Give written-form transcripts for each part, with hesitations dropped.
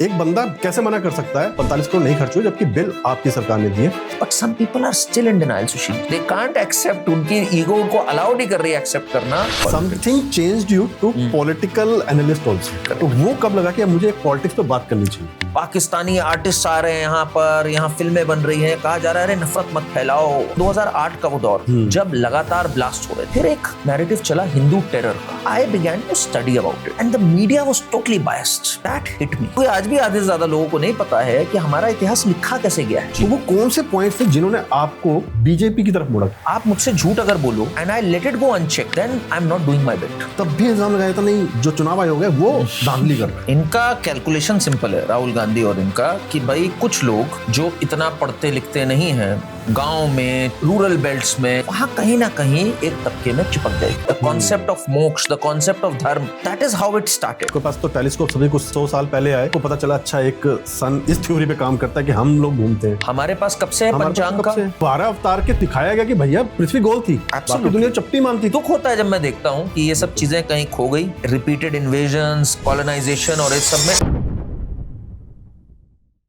एक बंदा कैसे मना कर सकता है 45 करोड़ नहीं खर्च हुए जबकि बिल आपकी सरकार ने दिए। But some people are still in denial, Sushil. They can't accept, उनकी ईगो उनको अलाउ नहीं कर रही एक्सेप्ट करना। Something changed you to political analyst also. तो वो कब लगा कि अब मुझे एक पॉलिटिक्स पे बात करनी चाहिए? पाकिस्तानी आर्टिस्ट आ रहे हैं यहाँ पर, यहाँ फिल्में बन रही हैं, कहा जा रहा है अरे नफरत मत फैलाओ। 2008 का वो दौर जब लगातार ब्लास्ट हो रहे थे, फिर एक नैरेटिव चला हिंदू टेरर का। I began to study about it and the media was totally biased. That hit me. कोई आज भी आधे से ज्यादा लोगों को नहीं पता है कि हमारा इतिहास लिखा कैसे गया है। तो वो कौन से पॉइंट्स थे जिन्होंने आपको बीजेपी की तरफ मोड़ा? आप मुझसे झूठ अगर बोलो and I let it go unchecked, then I am not doing my bit. तब भी इल्जाम लगाया था नहीं जो चुनाव आयोग है वो धांधली कर रहा है। इनका कैलकुलेशन सिंपल है, राहुल गांधी और इनका, कि भाई कुछ लोग जो इतना पढ़ते लिखते नहीं हैं, गांव में, रूरल बेल्ट्स में, वहां कहीं ना कहीं एक तबके में चिपक गए। The concept of moksha, the concept of धर्म, that is how it started. आपके पास तो टेलीस्कोप सभी कुछ 100 साल पहले आए, को पता चला अच्छा एक सन इस थ्योरी पे काम करता है कि हम लोग घूमते हैं। हमारे पास कब से है पंचांग का? 12 अवतार के दिखाया गया कि भैया पृथ्वी गोल थी, बाकी दुनिया चपटी मानती। दुख होता है जब मैं देखता हूँ कि ये सब चीजें कहीं खो गई। रिपीटेड इन्वेजन्स, कॉलोनाइजेशन और इस सब में।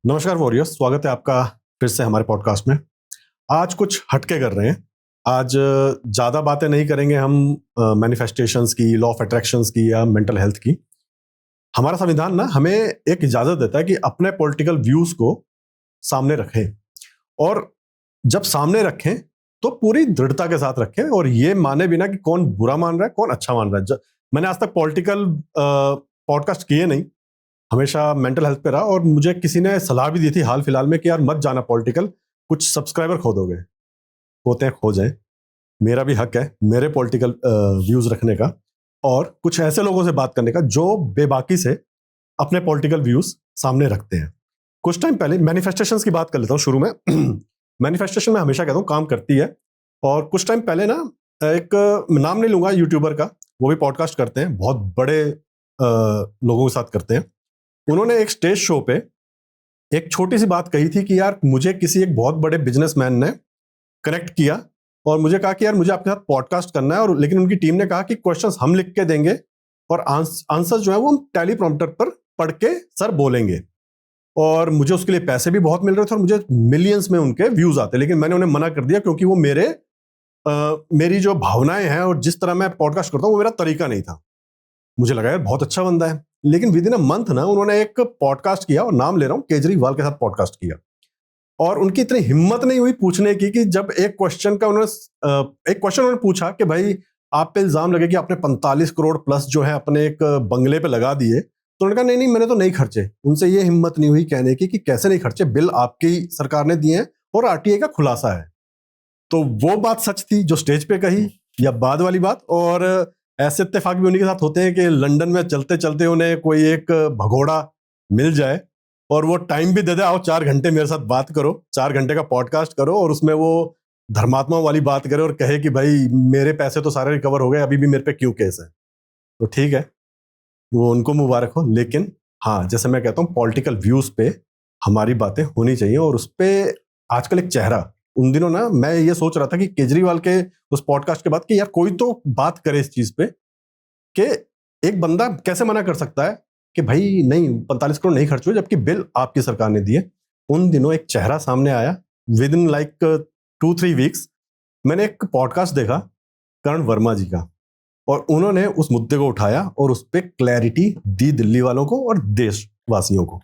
नमस्कार वॉरियर्स, स्वागत है आपका फिर से हमारे पॉडकास्ट में। आज कुछ हटके कर रहे हैं। आज ज़्यादा बातें नहीं करेंगे हम मैनिफेस्टेशंस की, लॉ ऑफ अट्रैक्शंस की या मेंटल हेल्थ की। हमारा संविधान ना हमें एक इजाज़त देता है कि अपने पॉलिटिकल व्यूज़ को सामने रखें, और जब सामने रखें तो पूरी दृढ़ता के साथ रखें और ये माने बिना कि कौन बुरा मान रहा है कौन अच्छा मान रहा है। मैंने आज तक पॉलिटिकल पॉडकास्ट किए नहीं, हमेशा मेंटल हेल्थ पे रहा। और मुझे किसी ने सलाह भी दी थी हाल फिलहाल में कि यार मत जाना पॉलिटिकल, कुछ सब्सक्राइबर खो दोगे। होते हैं खो जाए, मेरा भी हक है मेरे पॉलिटिकल व्यूज रखने का और कुछ ऐसे लोगों से बात करने का जो बेबाकी से अपने पॉलिटिकल व्यूज सामने रखते हैं। कुछ टाइम पहले मैनिफेस्टेशंस की बात कर लेता हूँ शुरू में। मैनिफेस्टेशन में हमेशा कहता हूँ काम करती है। और कुछ टाइम पहले ना एक नाम नहीं लूंगा यूट्यूबर का, वो भी पॉडकास्ट करते हैं, बहुत बड़े लोगों के साथ करते हैं। उन्होंने एक स्टेज शो पे एक छोटी सी बात कही थी कि यार मुझे किसी एक बहुत बड़े बिजनेसमैन ने कनेक्ट किया और मुझे कहा कि यार मुझे आपके साथ पॉडकास्ट करना है, और लेकिन उनकी टीम ने कहा कि क्वेश्चंस हम लिख के देंगे और आंसर जो है वो हम टेलीप्रॉम्प्टर पर पढ़ के सर बोलेंगे। और मुझे उसके लिए पैसे भी बहुत मिल रहे थे और मुझे मिलियंस में उनके व्यूज आते, लेकिन मैंने उन्हें मना कर दिया क्योंकि वो मेरी जो भावनाएं हैं और जिस तरह मैं पॉडकास्ट करता हूँ वो मेरा तरीका नहीं था। मुझे लगा यार बहुत अच्छा बंदा है, लेकिन विद इन अ मंथ ना उन्होंने एक पॉडकास्ट किया, और नाम ले रहा हूँ, केजरीवाल के साथ पॉडकास्ट किया। और उनकी इतनी हिम्मत नहीं हुई पूछने की कि जब एक क्वेश्चन उन्होंने पूछा कि भाई आप पे इल्जाम लगे कि आपने 45 करोड़ प्लस जो है अपने एक बंगले पे लगा दिए, तो उन्होंने कहा नहीं मैंने तो नहीं खर्चे। उनसे ये हिम्मत नहीं हुई कहने की कि कैसे नहीं खर्चे, बिल आपकी सरकार ने दिए हैं और आरटीआई का खुलासा है। तो वो बात सच थी जो स्टेज पे कही, या बाद वाली बात। और ऐसे इत्तेफाक भी उन्हीं के साथ होते हैं कि लंदन में चलते चलते उन्हें कोई एक भगोड़ा मिल जाए और वो टाइम भी दे दे, आओ 4 घंटे मेरे साथ बात करो, 4 घंटे का पॉडकास्ट करो, और उसमें वो धर्मात्मा वाली बात करे और कहे कि भाई मेरे पैसे तो सारे रिकवर हो गए, अभी भी मेरे पे क्यों केस है। तो ठीक है, वो उनको मुबारक हो। लेकिन हाँ, जैसे मैं कहता हूँ पॉलिटिकल व्यूज पे हमारी बातें होनी चाहिए। और उस पर आजकल एक चेहरा, उन दिनों ना मैं ये सोच रहा था कि केजरीवाल के उस पॉडकास्ट के बाद कि यार कोई तो बात करे इस चीज पे कि एक बंदा कैसे मना कर सकता है कि भाई नहीं 45 करोड़ नहीं खर्च हुए जबकि बिल आपकी सरकार ने दिए। उन दिनों एक चेहरा सामने आया, विद इन लाइक 2-3 वीक्स मैंने एक पॉडकास्ट देखा करण वर्मा जी का, और उन्होंने उस मुद्दे को उठाया और उस पर क्लैरिटी दी दिल्ली वालों को और देशवासियों को।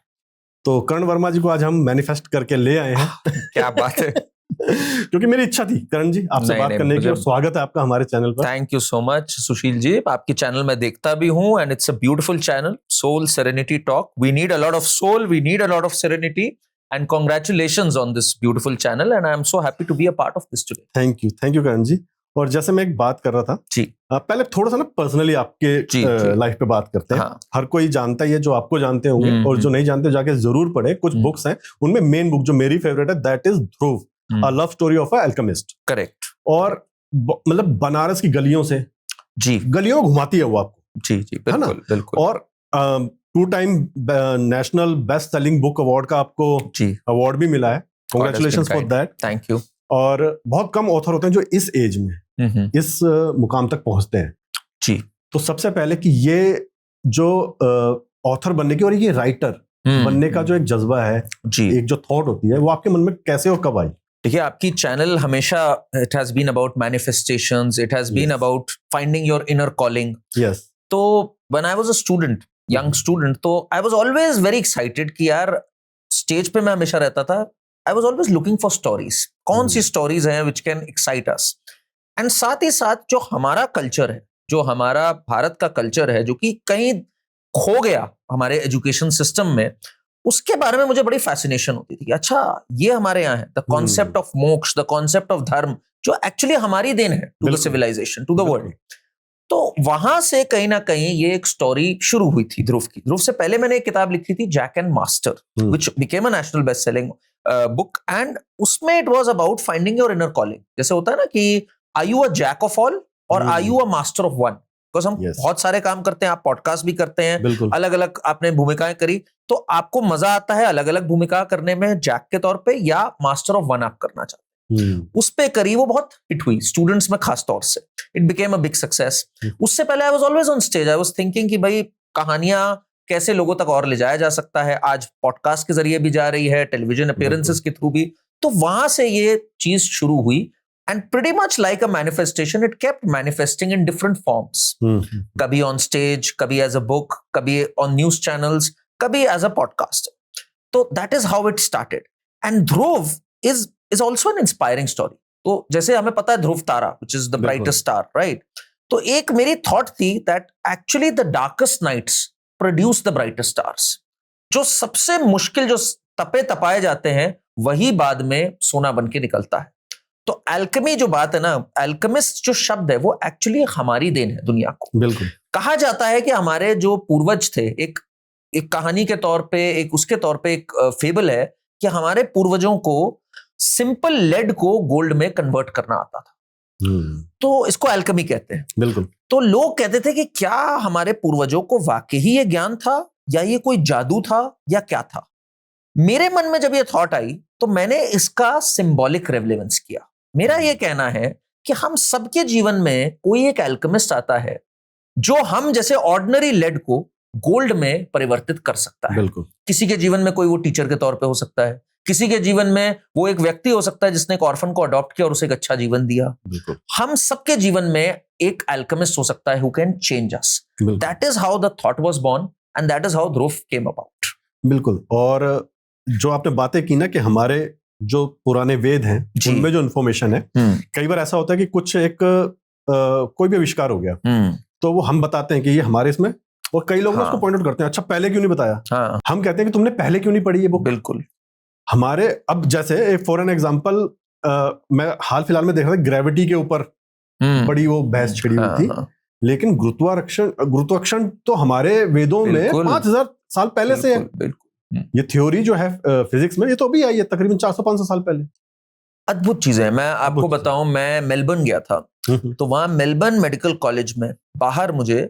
तो करण वर्मा जी को आज हम मैनिफेस्ट करके ले आए हैं। क्या बात है। क्योंकि मेरी इच्छा थी करण जी आपसे बात करने की, और स्वागत है आपका हमारे चैनल पर। Thank you so much Sushil ji, आपकी चैनल मैं देखता भी हूँ and it's a beautiful channel, soul serenity talk. We need a lot of soul, we need a lot of serenity, and congratulations on this beautiful channel and I am so happy to be a part of this today. Thank you Karan ji. और जैसे मैं एक बात कर रहा था जी, पहले थोड़ा सा ना पर्सनली आपके लाइफ पे बात करते हैं। हाँ। हर कोई जानता ही है, जो आपको जानते होंगे और जो नहीं जानते जाके जरूर पढ़े। कुछ बुक्स हैं, उनमें मेन बुक जो मेरी फेवरेट है that is Dhruv, a love story of a alchemist. Correct. और मतलब बनारस की गलियों से जी, गलियों में घुमाती है वो आपको। जी बिल्कुल बिल्कुल। और 2 time national best selling book award का आपको अवार्ड भी मिला है, congratulations for that. Thank you. और बहुत कम ऑथर होते हैं जो इस एज में इस मुकाम तक पहुंचते हैं। जी। तो सबसे पहले कि ये जो ऑथर बनने की और ये राइटर बनने का जो एक जज्बा है जी, एक जो थॉट होती है वो आपके मन में कैसे और कब आई? देखिए आपकी चैनल हमेशा it has been about manifestations, it has been Yes. About finding your inner calling. Yes. तो when I was a student, young student, तो I was always very excited कि यार स्टेज पे मैं हमेशा रहता था. I was always looking for stories, कौन सी स्टोरीज हैं which can excite us. And साथ ही साथ जो हमारा कल्चर है, जो हमारा भारत का कल्चर है, जो कि कहीं खो गया हमारे एजुकेशन सिस्टम में, उसके बारे में मुझे बड़ी फैसिनेशन होती थी. अच्छा ये हमारे यहाँ है, the concept of moksha, the concept of dharma, जो एक्चुअली हमारी देन है to the civilisation, to the world. तो वहां से कहीं ना कहीं ये एक स्टोरी शुरू हुई थी ध्रुव की. ध्रुव से पहले मैंने एक किताब लिखी थी jack and master, which became a national best selling book. And उसमें it was about finding your inner calling. जैसे होता है ना कि are you a jack of all और are you a master of one. Because हम बहुत सारे काम करते हैं, आप पॉडकास्ट भी करते हैं, अलग अलग आपने भूमिकाएं करी, तो आपको मजा आता है अलग अलग भूमिका करने में जैक के तौर पे, या मास्टर ऑफ वन आप करना चाहते हैं. उस पे करी, वो बहुत हिट हुई स्टूडेंट्स में खास तौर से. It became a big success. उससे पहले आई was always on stage. I was thinking कि भाई कहानियां कैसे लोगों तक और ले जाया जा सकता है. आज पॉडकास्ट के जरिए भी जा रही है, टेलीविजन अपीयरेंसेस के थ्रू भी. तो वहां से ये चीज शुरू हुई. And pretty much like a manifestation, it kept manifesting in different forms. कभी on stage, कभी as a book, कभी on news channels, कभी as a podcast. So that is how it started. And Dhruv is also an inspiring story. तो जैसे हमें पता है ध्रुव तारा, which is the brightest star, right? तो एक मेरी thought थी that actually the darkest nights produce the brightest stars. जो सबसे मुश्किल, जो तपे तपाए जाते हैं, वही बाद में सोना बन के निकलता है. तो अल्केमी जो बात है ना, अल्केमिस्ट जो शब्द है वो एक्चुअली हमारी देन है दुनिया को. बिल्कुल. कहा जाता है कि हमारे जो पूर्वज थे, एक कहानी के तौर पे, एक उसके तौर पे एक फेबल है कि हमारे पूर्वजों को सिंपल लेड को गोल्ड में कन्वर्ट करना आता था. तो इसको अल्केमी कहते हैं. बिल्कुल. तो लोग कहते थे कि क्या हमारे पूर्वजों को वाकई ही ये ज्ञान था, या ये कोई जादू था, या क्या था. मेरे मन में जब ये थॉट आई तो मैंने इसका सिंबॉलिक रेलेवेंस किया. मेरा ये कहना है कि हम सबके जीवन में कोई एक अल्केमिस्ट आता है जो हम जैसे ऑर्डिनरी लेड को गोल्ड में परिवर्तित कर सकता है. बिल्कुल. किसी के जीवन में कोई वो टीचर के तौर पे हो सकता है, किसी के जीवन में वो एक व्यक्ति हो सकता है जिसने एक ऑर्फन को अडॉप्ट किया और उसे एक अच्छा जीवन दिया. बिल्कुल. हम सबके जीवन में एक अल्केमिस्ट हो सकता है who can change us. That is how the thought was born and that is how Dhruv came about. बिल्कुल. और जो आपने बातें की ना कि हमारे जो पुराने वेद हैं उनमें जो इन्फॉर्मेशन है, कई बार ऐसा होता है कि कुछ एक कोई भी आविष्कार हो गया, तो वो हम बताते हैं कि ये हमारे इसमें, और कई लोग उसको पॉइंट आउट करते हैं, अच्छा पहले क्यों नहीं बताया. हम कहते हैं कि तुमने पहले क्यों नहीं पढ़ी ये बुक. बिल्कुल. हमारे अब जैसे फॉर एन एग्जांपल मैं हाल फिलहाल में देख रहा था, ग्रेविटी के ऊपर बड़ी वो बहस छिड़ी हुई थी, लेकिन गुरुत्वाकर्षण तो हमारे वेदों में 5000 साल पहले से है. बिल्कुल. ये थ्योरी जो है फिजिक्स में, ये तो अभी आई है तकरीबन 400-500 साल पहले. अद्भुत चीज है. मैं आपको बताऊं, मैं मेलबर्न गया था, तो वहां मेलबर्न मेडिकल कॉलेज में बाहर मुझे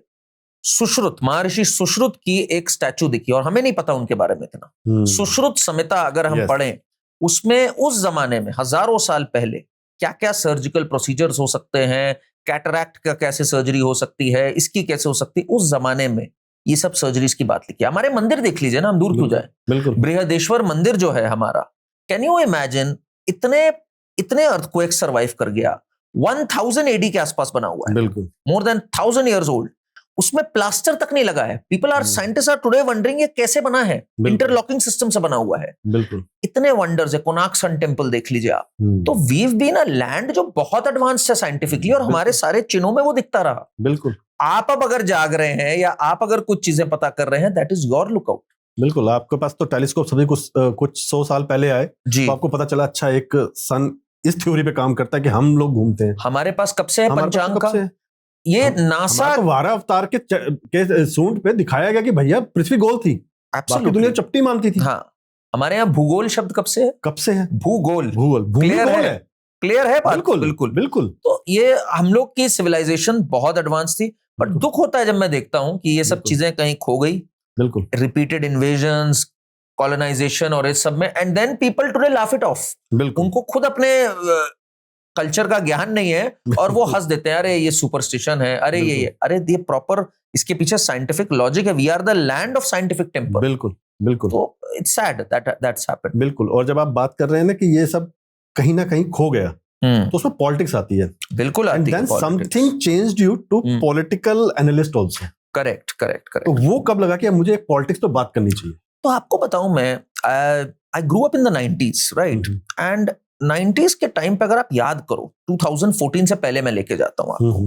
सुश्रुत, महर्षि सुश्रुत की एक स्टैचू दिखी, और हमें नहीं पता उनके बारे में इतना. सुश्रुत संहिता अगर हम पढ़ें, उसमें उस जमाने में हजारों साल पहले क्या क्या सर्जिकल प्रोसीजर्स हो सकते हैं, कैटरैक्ट का कैसे सर्जरी हो सकती है, इसकी कैसे हो सकती है, उस जमाने में ये सब सर्जरीज की बात लिखी. हमारे मंदिर देख लीजिए ना, हम दूर क्यों जाए. बिल्कुल. बृहदेश्वर मंदिर जो है हमारा, कैन यू इमेजिन, इतने अर्थक्वेक सर्वाइव कर गया. 1000 AD के आसपास बना हुआ है. बिल्कुल. More than 1000 years old. उसमें प्लास्टर तक नहीं लगा है. People are, scientist are today wondering ये कैसे बना है. इंटरलॉकिंग सिस्टम से बना हुआ है. बिल्कुल. इतने वंडर्स है. कोणार्क सन टेम्पल देख लीजिए आप. तो वीव बीन अ लैंड जो बहुत एडवांस्ड है साइंटिफिकली, और हमारे सारे चिन्हों में वो दिखता रहा. बिल्कुल. आप अब अगर जाग रहे हैं, या आप अगर कुछ चीजें पता कर रहे हैं, दैट इज योर लुकआउट. बिल्कुल. आपके पास तो टेलीस्कोप सभी कुछ 100 साल पहले आए, तो आपको पता चला अच्छा एक सन इस थ्योरी पे काम करता है कि हम लोग घूमते हैं. हमारे पास कब से है पंचांग का. ये नासा तो 12 अवतार के सूंड पे दिखाया गया कि भैया पृथ्वी गोल थी, बाकी दुनिया चपटी मानती थी. हाँ, हमारे यहाँ भूगोल शब्द कब से है. भूगोल. क्लियर है बात. बिल्कुल. बिल्कुल. बिल्कुल. तो ये हम लोग की सिविलाइजेशन बहुत एडवांस थी, बट दुख होता है जब मैं देखता हूं कि ये सब चीजें कहीं खो गई. बिल्कुल. रिपीटेड इन्वेजन्स, कॉलोनाइजेशन और इस सब में, and then people today laugh it off. उनको खुद अपने कल्चर का ज्ञान नहीं है, और वो हंस देते हैं, अरे ये सुपरस्टिशन है, अरे ये प्रॉपर इसके पीछे साइंटिफिक लॉजिक है. We are the land of scientific temper. बिल्कुल. बिल्कुल। तो इट्स सैड दैट्स हैपेंड। बिल्कुल। और जब आप बात कर रहे हैं ना कि ये सब कहीं ना कहीं खो गया, तो उसमें पॉलिटिक्स आती है। बिल्कुल आती है। And then something changed you to political analyst also. Correct. तो वो कब लगा कि अब मुझे पॉलिटिक्स पे बात करनी चाहिए? तो आपको बताऊं, मैं I grew up in the 90s, right? And 90s के टाइम पे अगर आप याद करो, 2014 से पहले मैं लेके जाता हूं आपको,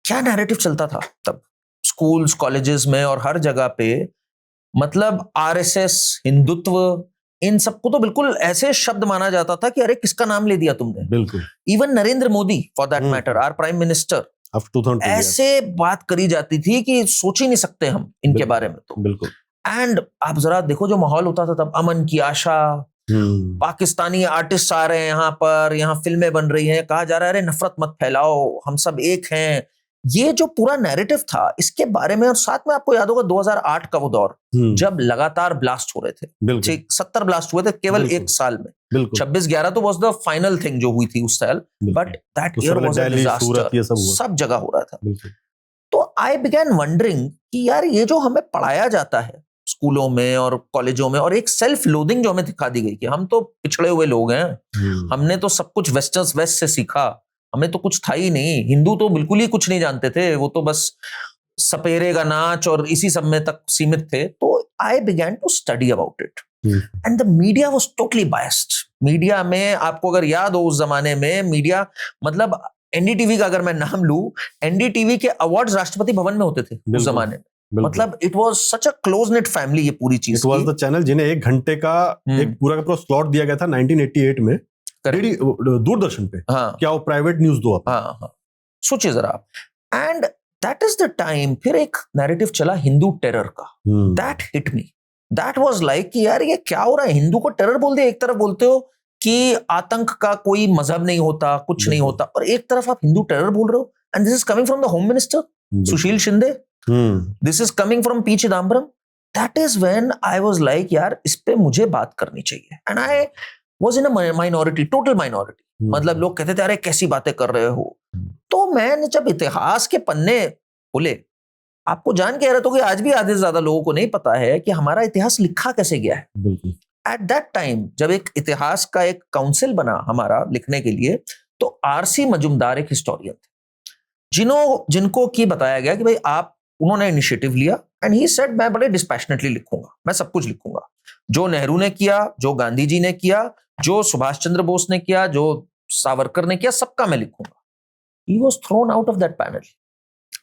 क्या नैरेटिव चलता था तब स्कूल्स, कॉलेजेस में और हर जगह पे। मतलब आरएसएस, हिंदुत्व, इन सबको तो बिल्कुल ऐसे शब्द माना जाता था कि अरे किसका नाम ले दिया तुमने। बिल्कुल। Even Narendra Modi for that matter, our prime minister, ऐसे बात करी जाती थी कि सोच ही नहीं सकते हम इनके बारे में। तो बिल्कुल। एंड आप जरा देखो जो माहौल होता था तब, अमन की आशा, पाकिस्तानी आर्टिस्ट आ रहे हैं यहाँ पर, यहाँ फिल्में बन रही हैं, कहा जा रहा है अरे नफरत मत फैलाओ, हम सब एक हैं। ये जो पूरा नैरेटिव था इसके बारे में, और साथ में आपको याद होगा 2008 का वो दौर जब लगातार ब्लास्ट हो रहे थे, ठीक 70 ब्लास्ट हुए थे केवल एक साल में। 26/11 तो वाज द फाइनल थिंग जो हुई थी उस साल, but that year was a disaster, सब जगह हो रहा था। तो आई बिगैन वंडरिंग कि यार ये जो हमें पढ़ाया जाता है स्कूलों में और कॉलेजों में, और एक सेल्फ लोडिंग जो हमें दिखा दी गई कि हम तो पिछड़े हुए लोग हैं, हमने तो सब कुछ वेस्ट से सीखा, हमें तो कुछ था ही नहीं, हिंदू तो बिल्कुल ही कुछ नहीं जानते थे, वो तो बस सपेरे का नाच और इसी सब में तक सीमित थे। तो I began to study about it and the media was totally biased. Media में आपको अगर याद हो उस जमाने में, मीडिया मतलब एनडीटीवी का अगर मैं नाम लूं, एनडीटीवी के अवार्ड्स राष्ट्रपति भवन में होते थे उस जमाने में। मतलब it was such a close knit family, ये पूरी चीज। इट वाज द चैनल जिन्हें 1 घंटे का एक पूरा का पूरा स्लॉट दिया गया था 1988 में दूरदर्शन पे। क्या वो प्राइवेट न्यूज दो आप। सोचिए जरा आप। And that is the time फिर एक नैरेटिव चला हिंदू टेरर का। That hit me. That was like कि यार ये क्या हो रहा है, हिंदू को टेरर बोल दिया। एक तरफ बोलते हो कि आतंक का कोई मजहब नहीं होता, कुछ नहीं होता, और एक तरफ आप हिंदू टेरर बोल रहे हो। And this is coming from the home minister Sushil Shinde, this is coming from P Chidambaram. That is when I was like यार इस पे मुझे बात करनी चाहिए। And I was in a minority, total minority. मतलब लोग कहते थे अरे कैसी बातें कर रहे हो। तो मैंने जब इतिहास के पन्ने खोले, आपको जान के हैरत होगी आज भी आधे से ज्यादा लोगों को नहीं पता है कि हमारा इतिहास लिखा कैसे गया है। एट दैट टाइम जब एक इतिहास का एक काउंसिल बना हमारा लिखने के लिए, तो आरसी मजुमदार एक हिस्टोरियन थे जिनको की बताया गया कि भाई आप, उन्होंने इनिशिएटिव लिया एंड ही सेड मैं बड़े डिस्पैशनेटली लिखूंगा, मैं सब कुछ लिखूंगा जो नेहरू ने किया, जो गांधी जी ने किया, जो सुभाष चंद्र बोस ने किया, जो सावरकर ने किया, सबका मैं लिखूंगा। He was thrown out of that panel.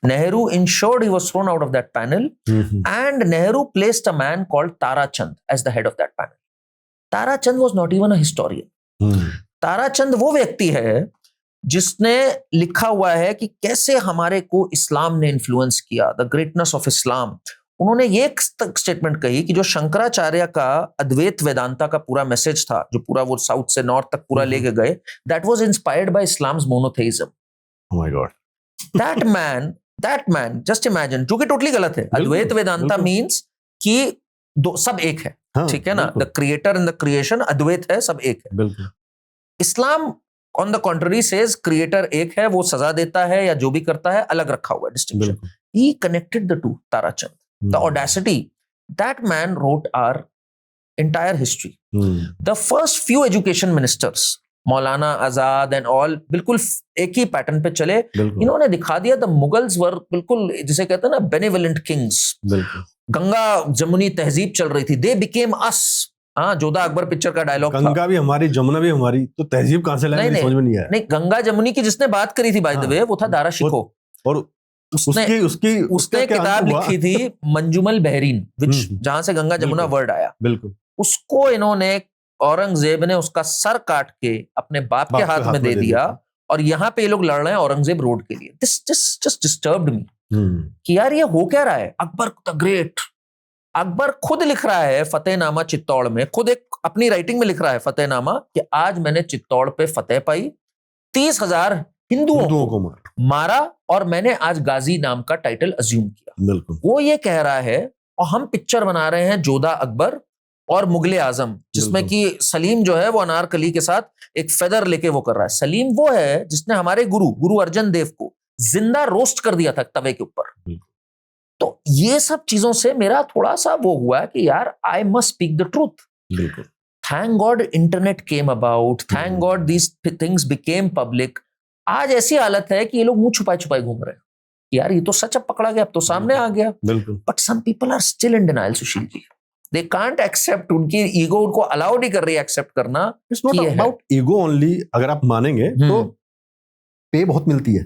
Nehru ensured he was thrown out of that panel, and Nehru placed a man called Tara Chand as the head of that panel. Tara Chand was not even a historian. Tara Chand वो व्यक्ति है जिसने लिखा हुआ है कि कैसे हमारे को इस्लाम ने इन्फ्लुएंस किया, द ग्रेटनेस ऑफ इस्लाम। उन्होंने ये एक स्टेटमेंट कही कि जो शंकराचार्य का अद्वैत वेदांता का पूरा मैसेज था, जो पूरा वो साउथ से नॉर्थ तक पूरा लेके गए, that was inspired by Islam's monotheism. Oh my God. that man, just imagine, जो कि टोटली गलत है। अद्वैत वेदांता मीन्स कि दो सब एक है, ठीक है ना, the creator and the creation, Advaita है, सब एक है। Islam on the contrary says creator एक है, वो सजा देता है या जो भी करता है अलग रखा हुआ है, distinction. He connected the two, Tarachand. The audacity, that man wrote our entire history. The first few education ministers, Maulana Azad and all, बिल्कुल एक ही पैटर्न पे चले। इन्होंने दिखा दिया द मुगल्स वर बिल्कुल जिसे कहते हैं ना बेनिवोलेंट किंग्स। गंगा जमुनी तहजीब चल रही थी, दे बिकेम अस। हाँ, जोधा अकबर पिक्चर का डायलॉग था, गंगा भी हमारी जमुना भी हमारी, तो तहजीब कहां से लाए समझ में नहीं आया। नहीं, गंगा जमुनी की जिसने बात करी थी बाय द वे, वो था दारा शिकोह, और उसने किताब लिखी थी मंजुमल बहरीन, जहां से गंगा जमुना वर्ड आया। बिल्कुल, उसको इन्होंने औरंगजेब ने उसका सर काट के अपने बाप के हाथ में दे दिया, और यहाँ पे ये लोग लड़ रहे हैं औरंगजेब रोड के लिए। दिस जस्ट डिस्टर्ब्ड मी कि यार ये हो क्या रहा है। अकबर द ग्रेट, अकबर खुद लिख रहा है फतेहनामा चित्तौड़ में, खुद एक अपनी राइटिंग में लिख रहा है फतेहनामा कि आज मैंने चित्तौड़ पे फतेह पाई, 30,000 हिंदुओं को मारा, और मैंने आज गाजी नाम का टाइटल अज्यूम किया। वो ये कह रहा है, और हम पिक्चर बना रहे हैं जोधा अकबर और मुगले आजम, जिसमें कि सलीम जो है वो अनारकली के साथ एक फेदर लेके वो कर रहा है। सलीम वो है जिसने हमारे गुरु अर्जन देव को जिंदा रोस्ट कर दिया था तवे के ऊपर। तो तो ये सब चीजों से मेरा थोड़ा सा वो हुआ कि यार I must speak the truth. बिल्कुल. Thank God internet came about, thank God these things became public. आज ऐसी हालत है कि ये लोग मुंह छुपाए छुपाए घूम रहे हैं. यार ये तो सच अब पकड़ा गया, अब तो सामने आ गया. बिल्कुल. But some people are still in denial, Sushil ji. They can't accept, उनकी ईगो उनको अलाउ नहीं कर रही एक्सेप्ट करना. It's not about ego only. अगर आप मानेंगे तो पे बहुत मिलती है,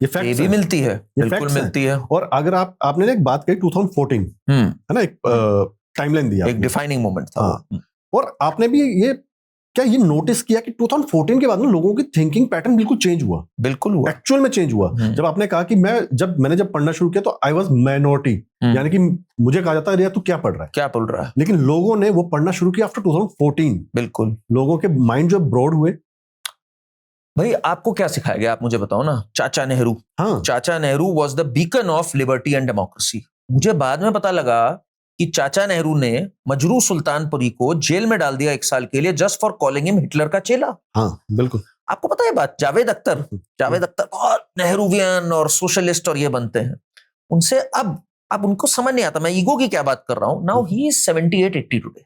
ये फैक्ट भी मिलती है, बिल्कुल मिलती है. और अगर आपने एक बात कही 2014 है ना, एक टाइमलाइन दिया, एक डिफाइनिंग मोमेंट था. और आपने भी ये नोटिस किया कि 2014 के बाद में लोगों की थिंकिंग पैटर्न बिल्कुल चेंज हुआ. बिल्कुल हुआ, एक्चुअल में चेंज हुआ. जब आपने कहा कि मैंने जब पढ़ना शुरू किया तो आई वाज माइनॉरिटी, यानी कि मुझे कहा जाता है तू क्या पढ़ रहा है, लेकिन लोगों ने वो पढ़ना शुरू किया आफ्टर 2014. बिल्कुल. लोगों के माइंड जो ब्रॉड हुए. भाई आपको क्या सिखाया गया, आप मुझे बताओ ना. चाचा नेहरू. हाँ. चाचा Nehru was the beacon of liberty and democracy. मुझे बाद में पता लगा कि चाचा नेहरू ने मजरू सुल्तानपुरी को जेल में डाल दिया 1 साल के लिए just for calling him Hitler का चेला. हाँ, बिल्कुल. आपको पता है बात. जावेद अख्तर बहुत नेहरूवियन और सोशलिस्ट और ये बनते हैं. उनसे अब उनको समझ नहीं आता मैं ईगो की क्या बात कर रहा हूं. Now he is 78-80 today.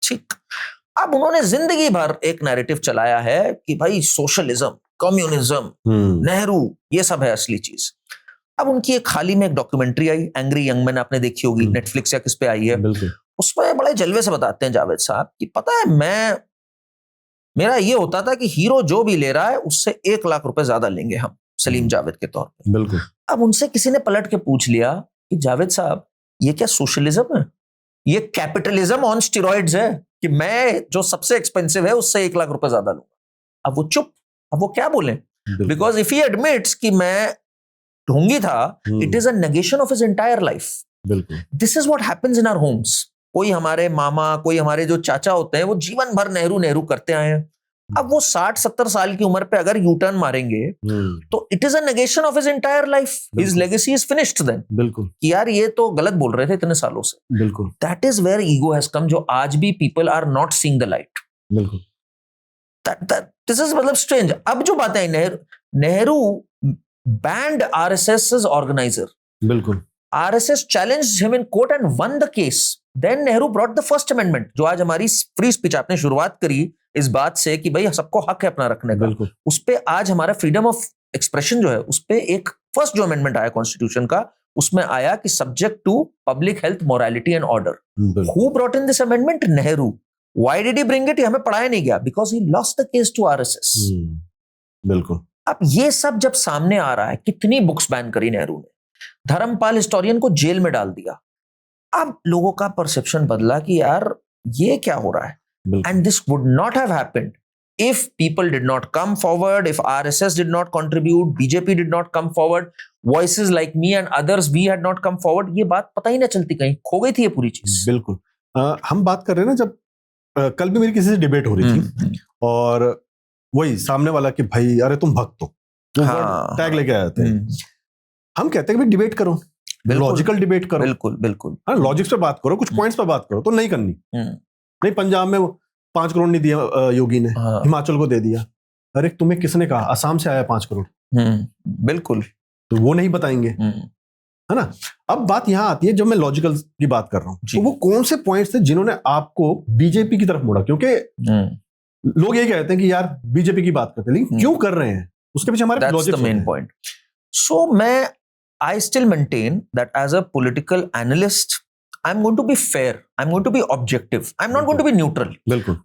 ठीक. अब उन्होंने जिंदगी भर एक नैरेटिव चलाया है कि भाई सोशलिज्म, कम्युनिज्म, नेहरू, ये सब है असली चीज. अब उनकी एक हाल ही में एक डॉक्यूमेंट्री आई, एंग्री यंग मैन, आपने देखी होगी, नेटफ्लिक्स या किस पे आई है. उसमें बड़े जलवे से बताते हैं जावेद साहब कि पता है मेरा ये होता था कि हीरो जो भी ले रहा है उससे 1 लाख रुपए ज्यादा लेंगे हम सलीम जावेद के तौर पे. बिल्कुल. अब उनसे किसी ने पलट के पूछ लिया कि जावेद साहब ये क्या सोशलिज्म है, ये कैपिटलिज्म ऑन स्टेरॉइड्स है कि मैं जो सबसे एक्सपेंसिव है उससे 1 लाख रुपए ज्यादा लूंगा. अब वो चुप. अब वो क्या बोले, बिकॉज इफ ही एडमिट्स कि मैं ढोंगी था, it is a negation of his entire life. This is what happens in our homes. कोई हमारे मामा, कोई हमारे जो चाचा होते हैं वो जीवन भर नेहरू नेहरू करते आए हैं. अब वो 60-70 साल की उम्र पे अगर यू टर्न मारेंगे तो it is a negation of his entire life. His legacy is finished then. बिल्कुल. कि यार ये तो गलत बोल रहे थे इतने सालों से. बिल्कुल. That is where ego has come, जो आज भी people are not seeing the light. बिल्कुल. दिस इज मतलब स्ट्रेंज. अब जो बात है, नेहरू बैंड आरएसएस ऑर्गेनाइजर. बिल्कुल. RSS challenged him in court and won the case. Then Nehru brought the first amendment, जो आज हमारी फ्री स्पीच, आपने शुरुआत करी इस बात से कि भाई सबको हक है अपना रखने का. उस पे आज हमारा फ्रीडम ऑफ एक्सप्रेशन जो है, उस पे एक फर्स्ट जो अमेंडमेंट आया कॉन्स्टिट्यूशन का, उसमें आया कि subject to public health, morality and order. Who brought in this amendment? Nehru. Why did he bring it? हमें पढ़ाया नहीं गया, because he lost the case to RSS. बिल्कुल. अब ये सब जब सामने आ रहा है, कितनी बुक्स बैन करी नेहरू ने, धर्मपाल हिस्टोरियन को जेल में डाल दिया. अब लोगों का परसेप्शन बदला कि यार ये क्या हो रहा है. And this would not have happened if people did not come forward, if RSS did not contribute, BJP did not come forward, voices like me and others, we had not come forward. ये बात पता ही ना चलती, कहीं खो गई थी ये पूरी चीज. बिल्कुल. हम बात कर रहे हैं ना, जब कल भी मेरी किसी से डिबेट हो रही थी और वही सामने वाला कि भाई अरे तुम भक्त हो, टैग लेके आए थे. हम कहते हैं कि डिबेट करो, लॉजिकल डिबेट करो. बिल्कुल बिल्कुल. हाँ, लॉजिक्स पे बात करो, कुछ पॉइंट्स पे बात करो. तो नहीं करनी. नहीं, पंजाब में 5 करोड़ नहीं दिया योगी ने, हिमाचल को दे दिया. अरे तुम्हें किसने कहा? असम से आया 5 करोड़. बिल्कुल. तो वो नहीं बताएंगे, है ना. अब बात यहां आती है, जब मैं लॉजिकल की बात कर रहा हूं, तो वो कौन से पॉइंट्स थे जिन्होंने आपको बीजेपी की तरफ मोड़ा? क्योंकि लोग ये कहते हैं कि यार बीजेपी की बात करते हैं, लेकिन क्यों कर रहे हैं उसके पीछे हमारे लॉजिक. Main point. सो मैं I still maintain that as a political analyst, I'm going to be fair. I'm going to be objective. I'm not going to be neutral. बिल्कुल.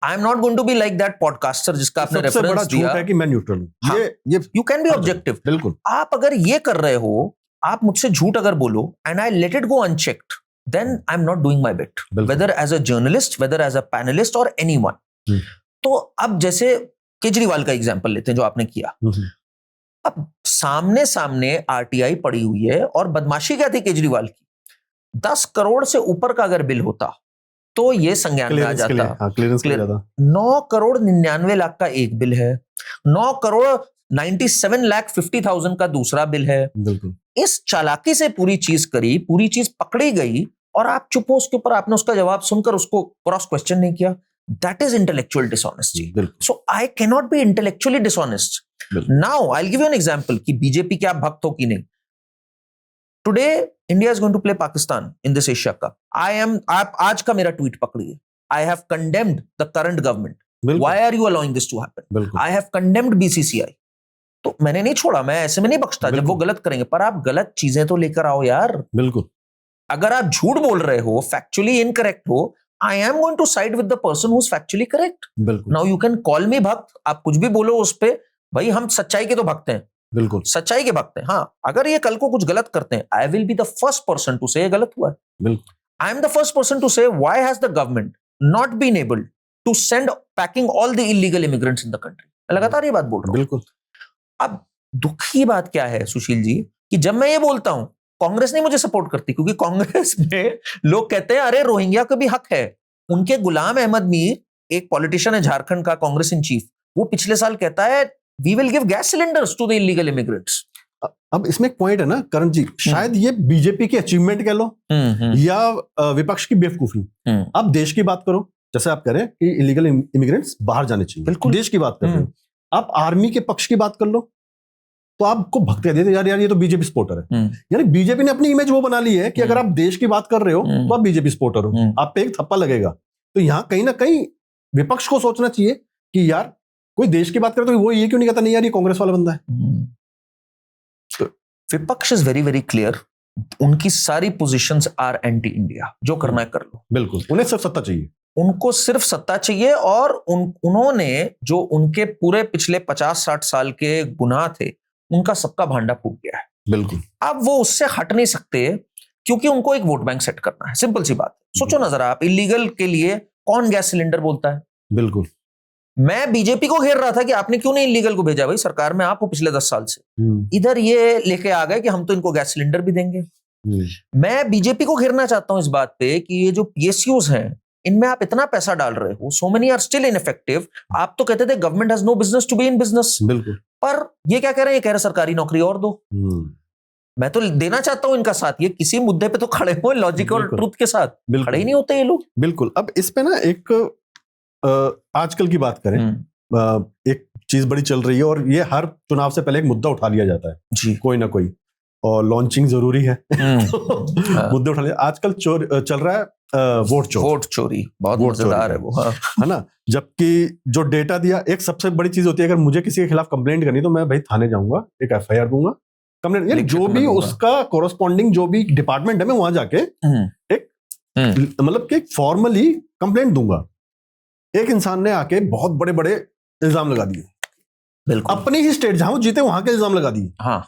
I'm not going to be like that podcaster जिसका आपने reference दिया. है कि मैं neutral हूं. हाँ, ये you can be objective. बिल्कुल. आप अगर ये कर रहे हो, आप मुझसे झूठ अगर बोलो and I let it go unchecked, then I'm not doing my bit. Whether as a journalist, whether as a panelist or anyone. तो अब जैसे केजरीवाल का एग्जाम्पल लेते हैं जो आपने किया. अब सामने सामने आरटीआई पड़ी हुई है और बदमाशी क्या थी केजरीवाल की, 10 करोड़ से ऊपर का अगर बिल होता तो ये संज्ञान में आ जाता. 9 करोड़ 99 लाख का एक बिल है, 9 करोड़ 97,50,000 का दूसरा बिल है. इस चालाकी से पूरी चीज करी, पूरी चीज पकड़ी गई और आप चुप हो उसके ऊपर, आपने उसका जवाब सुनकर उसको क्रॉस क्वेश्चन नहीं किया. That is intellectual dishonesty. So I cannot be intellectually dishonest. Now I'll give you an example कि बीजेपी के आप भक्त हो कि नहीं. Today India is going to play Pakistan in this Asia cup. आप आज का मेरा ट्वीट पकड़िए, I have condemned the current government, why are you allowing this to happen, I have condemned BCCI. तो मैंने नहीं छोड़ा, मैं ऐसे में नहीं बख्शता जब वो गलत करेंगे, पर आप गलत चीजें तो लेकर आओ यार। बिल्कुल, अगर आप झूठ बोल रहे हो, फैक्चुअली इनकरेक्ट हो, I am going to side with the person who is factually correct. बिल्कुल, now you can call me bhakt, आप कुछ भी बोलो उस पे, भाई हम सच्चाई के तो भक्त हैं, बिल्कुल सच्चाई के भक्त हैं। हाँ, अगर ये कल को कुछ गलत करते हैं, I will be the first person to say ये गलत हुआ है। बिल्कुल, I am the first person to say why has the government not been able to send packing all the illegal immigrants in the country. मैं लगातार ये बात बोल रहा हूं। बिल्कुल। अब दुख की बात क्या है सुशील जी, कि जब मैं ये बोलता हूं, कांग्रेस नहीं मुझे सपोर्ट करती, क्योंकि कांग्रेस में लोग कहते हैं अरे रोहिंग्या का भी हक है। उनके गुलाम अहमद मीर, एक पॉलिटिशियन है झारखंड का, कांग्रेस इन चीफ, वो पिछले साल कहता है we will give gas cylinders to the illegal immigrants. अब इसमें एक पॉइंट है ना करण जी, शायद ये बीजेपी की अचीवमेंट कह लो या विपक्ष की बेवकूफी। अब देश की बात करो, जैसे आप कह रहे हैं कि इलीगल इमिग्रेंट्स बाहर जाने चाहिए, बिल्कुल देश की बात कर रहे हो। आप आर्मी के पक्ष की बात कर लो तो आपको भक्त कह देते यार ये तो बीजेपी सपोर्टर है। यानी बीजेपी ने अपनी इमेज वो बना ली है कि अगर आप देश की बात कर रहे हो तो आप बीजेपी सपोर्टर हो, आप पे एक थप्पा लगेगा। तो यहां कहीं ना कहीं विपक्ष को सोचना चाहिए कि यार कोई देश की बात करे तो वो ये क्यों नहीं कहता नहीं यार ये कांग्रेस वाला बंदा है। विपक्ष इज वेरी वेरी क्लियर, उनकी सारी पोजीशंस आर एंटी इंडिया, जो करना है कर लो। बिल्कुल, उन्हें सिर्फ सत्ता चाहिए, उनको सिर्फ सत्ता चाहिए, और उन्होंने जो उनके पूरे पिछले 50-60 साल के गुनाह थे, उनका सबका भांडा फूट गया है। बिल्कुल, अब वो उससे हट नहीं सकते, क्योंकि उनको एक वोट बैंक सेट करना है। सिंपल सी बात, सोचो ना जरा आप, इलीगल के लिए कौन गैस सिलेंडर बोलता है? बिल्कुल। मैं बीजेपी को घेर रहा था कि आपने क्यों नहीं इलीगल को भेजा, भाई सरकार में आप हो पिछले 10 साल से, इधर ये लेके आ गए कि हम तो इनको गैस सिलेंडर भी देंगे। मैं बीजेपी को घेरना चाहता हूं इस बात पे कि ये जो पीएसयूज हैं, इनमें आप इतना पैसा डाल रहे हो, so many are still ineffective. आप तो कहते थे government has no business to be in business, बिल्कुल, पर ये क्या कह रहे हैं? ये कह रहे सरकारी नौकरी और दो। मैं तो देना चाहता हूं इनका साथ, ये किसी मुद्दे पे तो खड़े हो लॉजिक और ट्रूथ के साथ, खड़े ही नहीं होते ये लोग। बिल्कुल। अब इस पे ना एक आजकल की बात करें, एक चीज बड़ी चल रही है और ये हर चुनाव से पहले एक मुद्दा उठा लिया जाता है जी, कोई ना कोई, और लॉन्चिंग जरूरी है मुद्दे उठा लिया। आजकल चल रहा है वोट चोरी, बहुत मजेदार है वो, है ना। जबकि जो डेटा दिया, एक सबसे बड़ी चीज होती है, अगर मुझे किसी के खिलाफ कंप्लेंट करनी तो मैं भाई थाने जाऊंगा, एक एफआईआर दूंगा, कंप्लेंट, यानी जो भी उसका कोरस्पॉन्डिंग जो भी डिपार्टमेंट है, मैं वहां जाके एक मतलब कि फॉर्मली कंप्लेंट दूंगा। एक इंसान ने आके बहुत बड़े बड़े इल्जाम लगा दिए, बिल्कुल अपनी ही स्टेट जहां वो जीते वहां के इल्जाम लगा दिए। हाँ,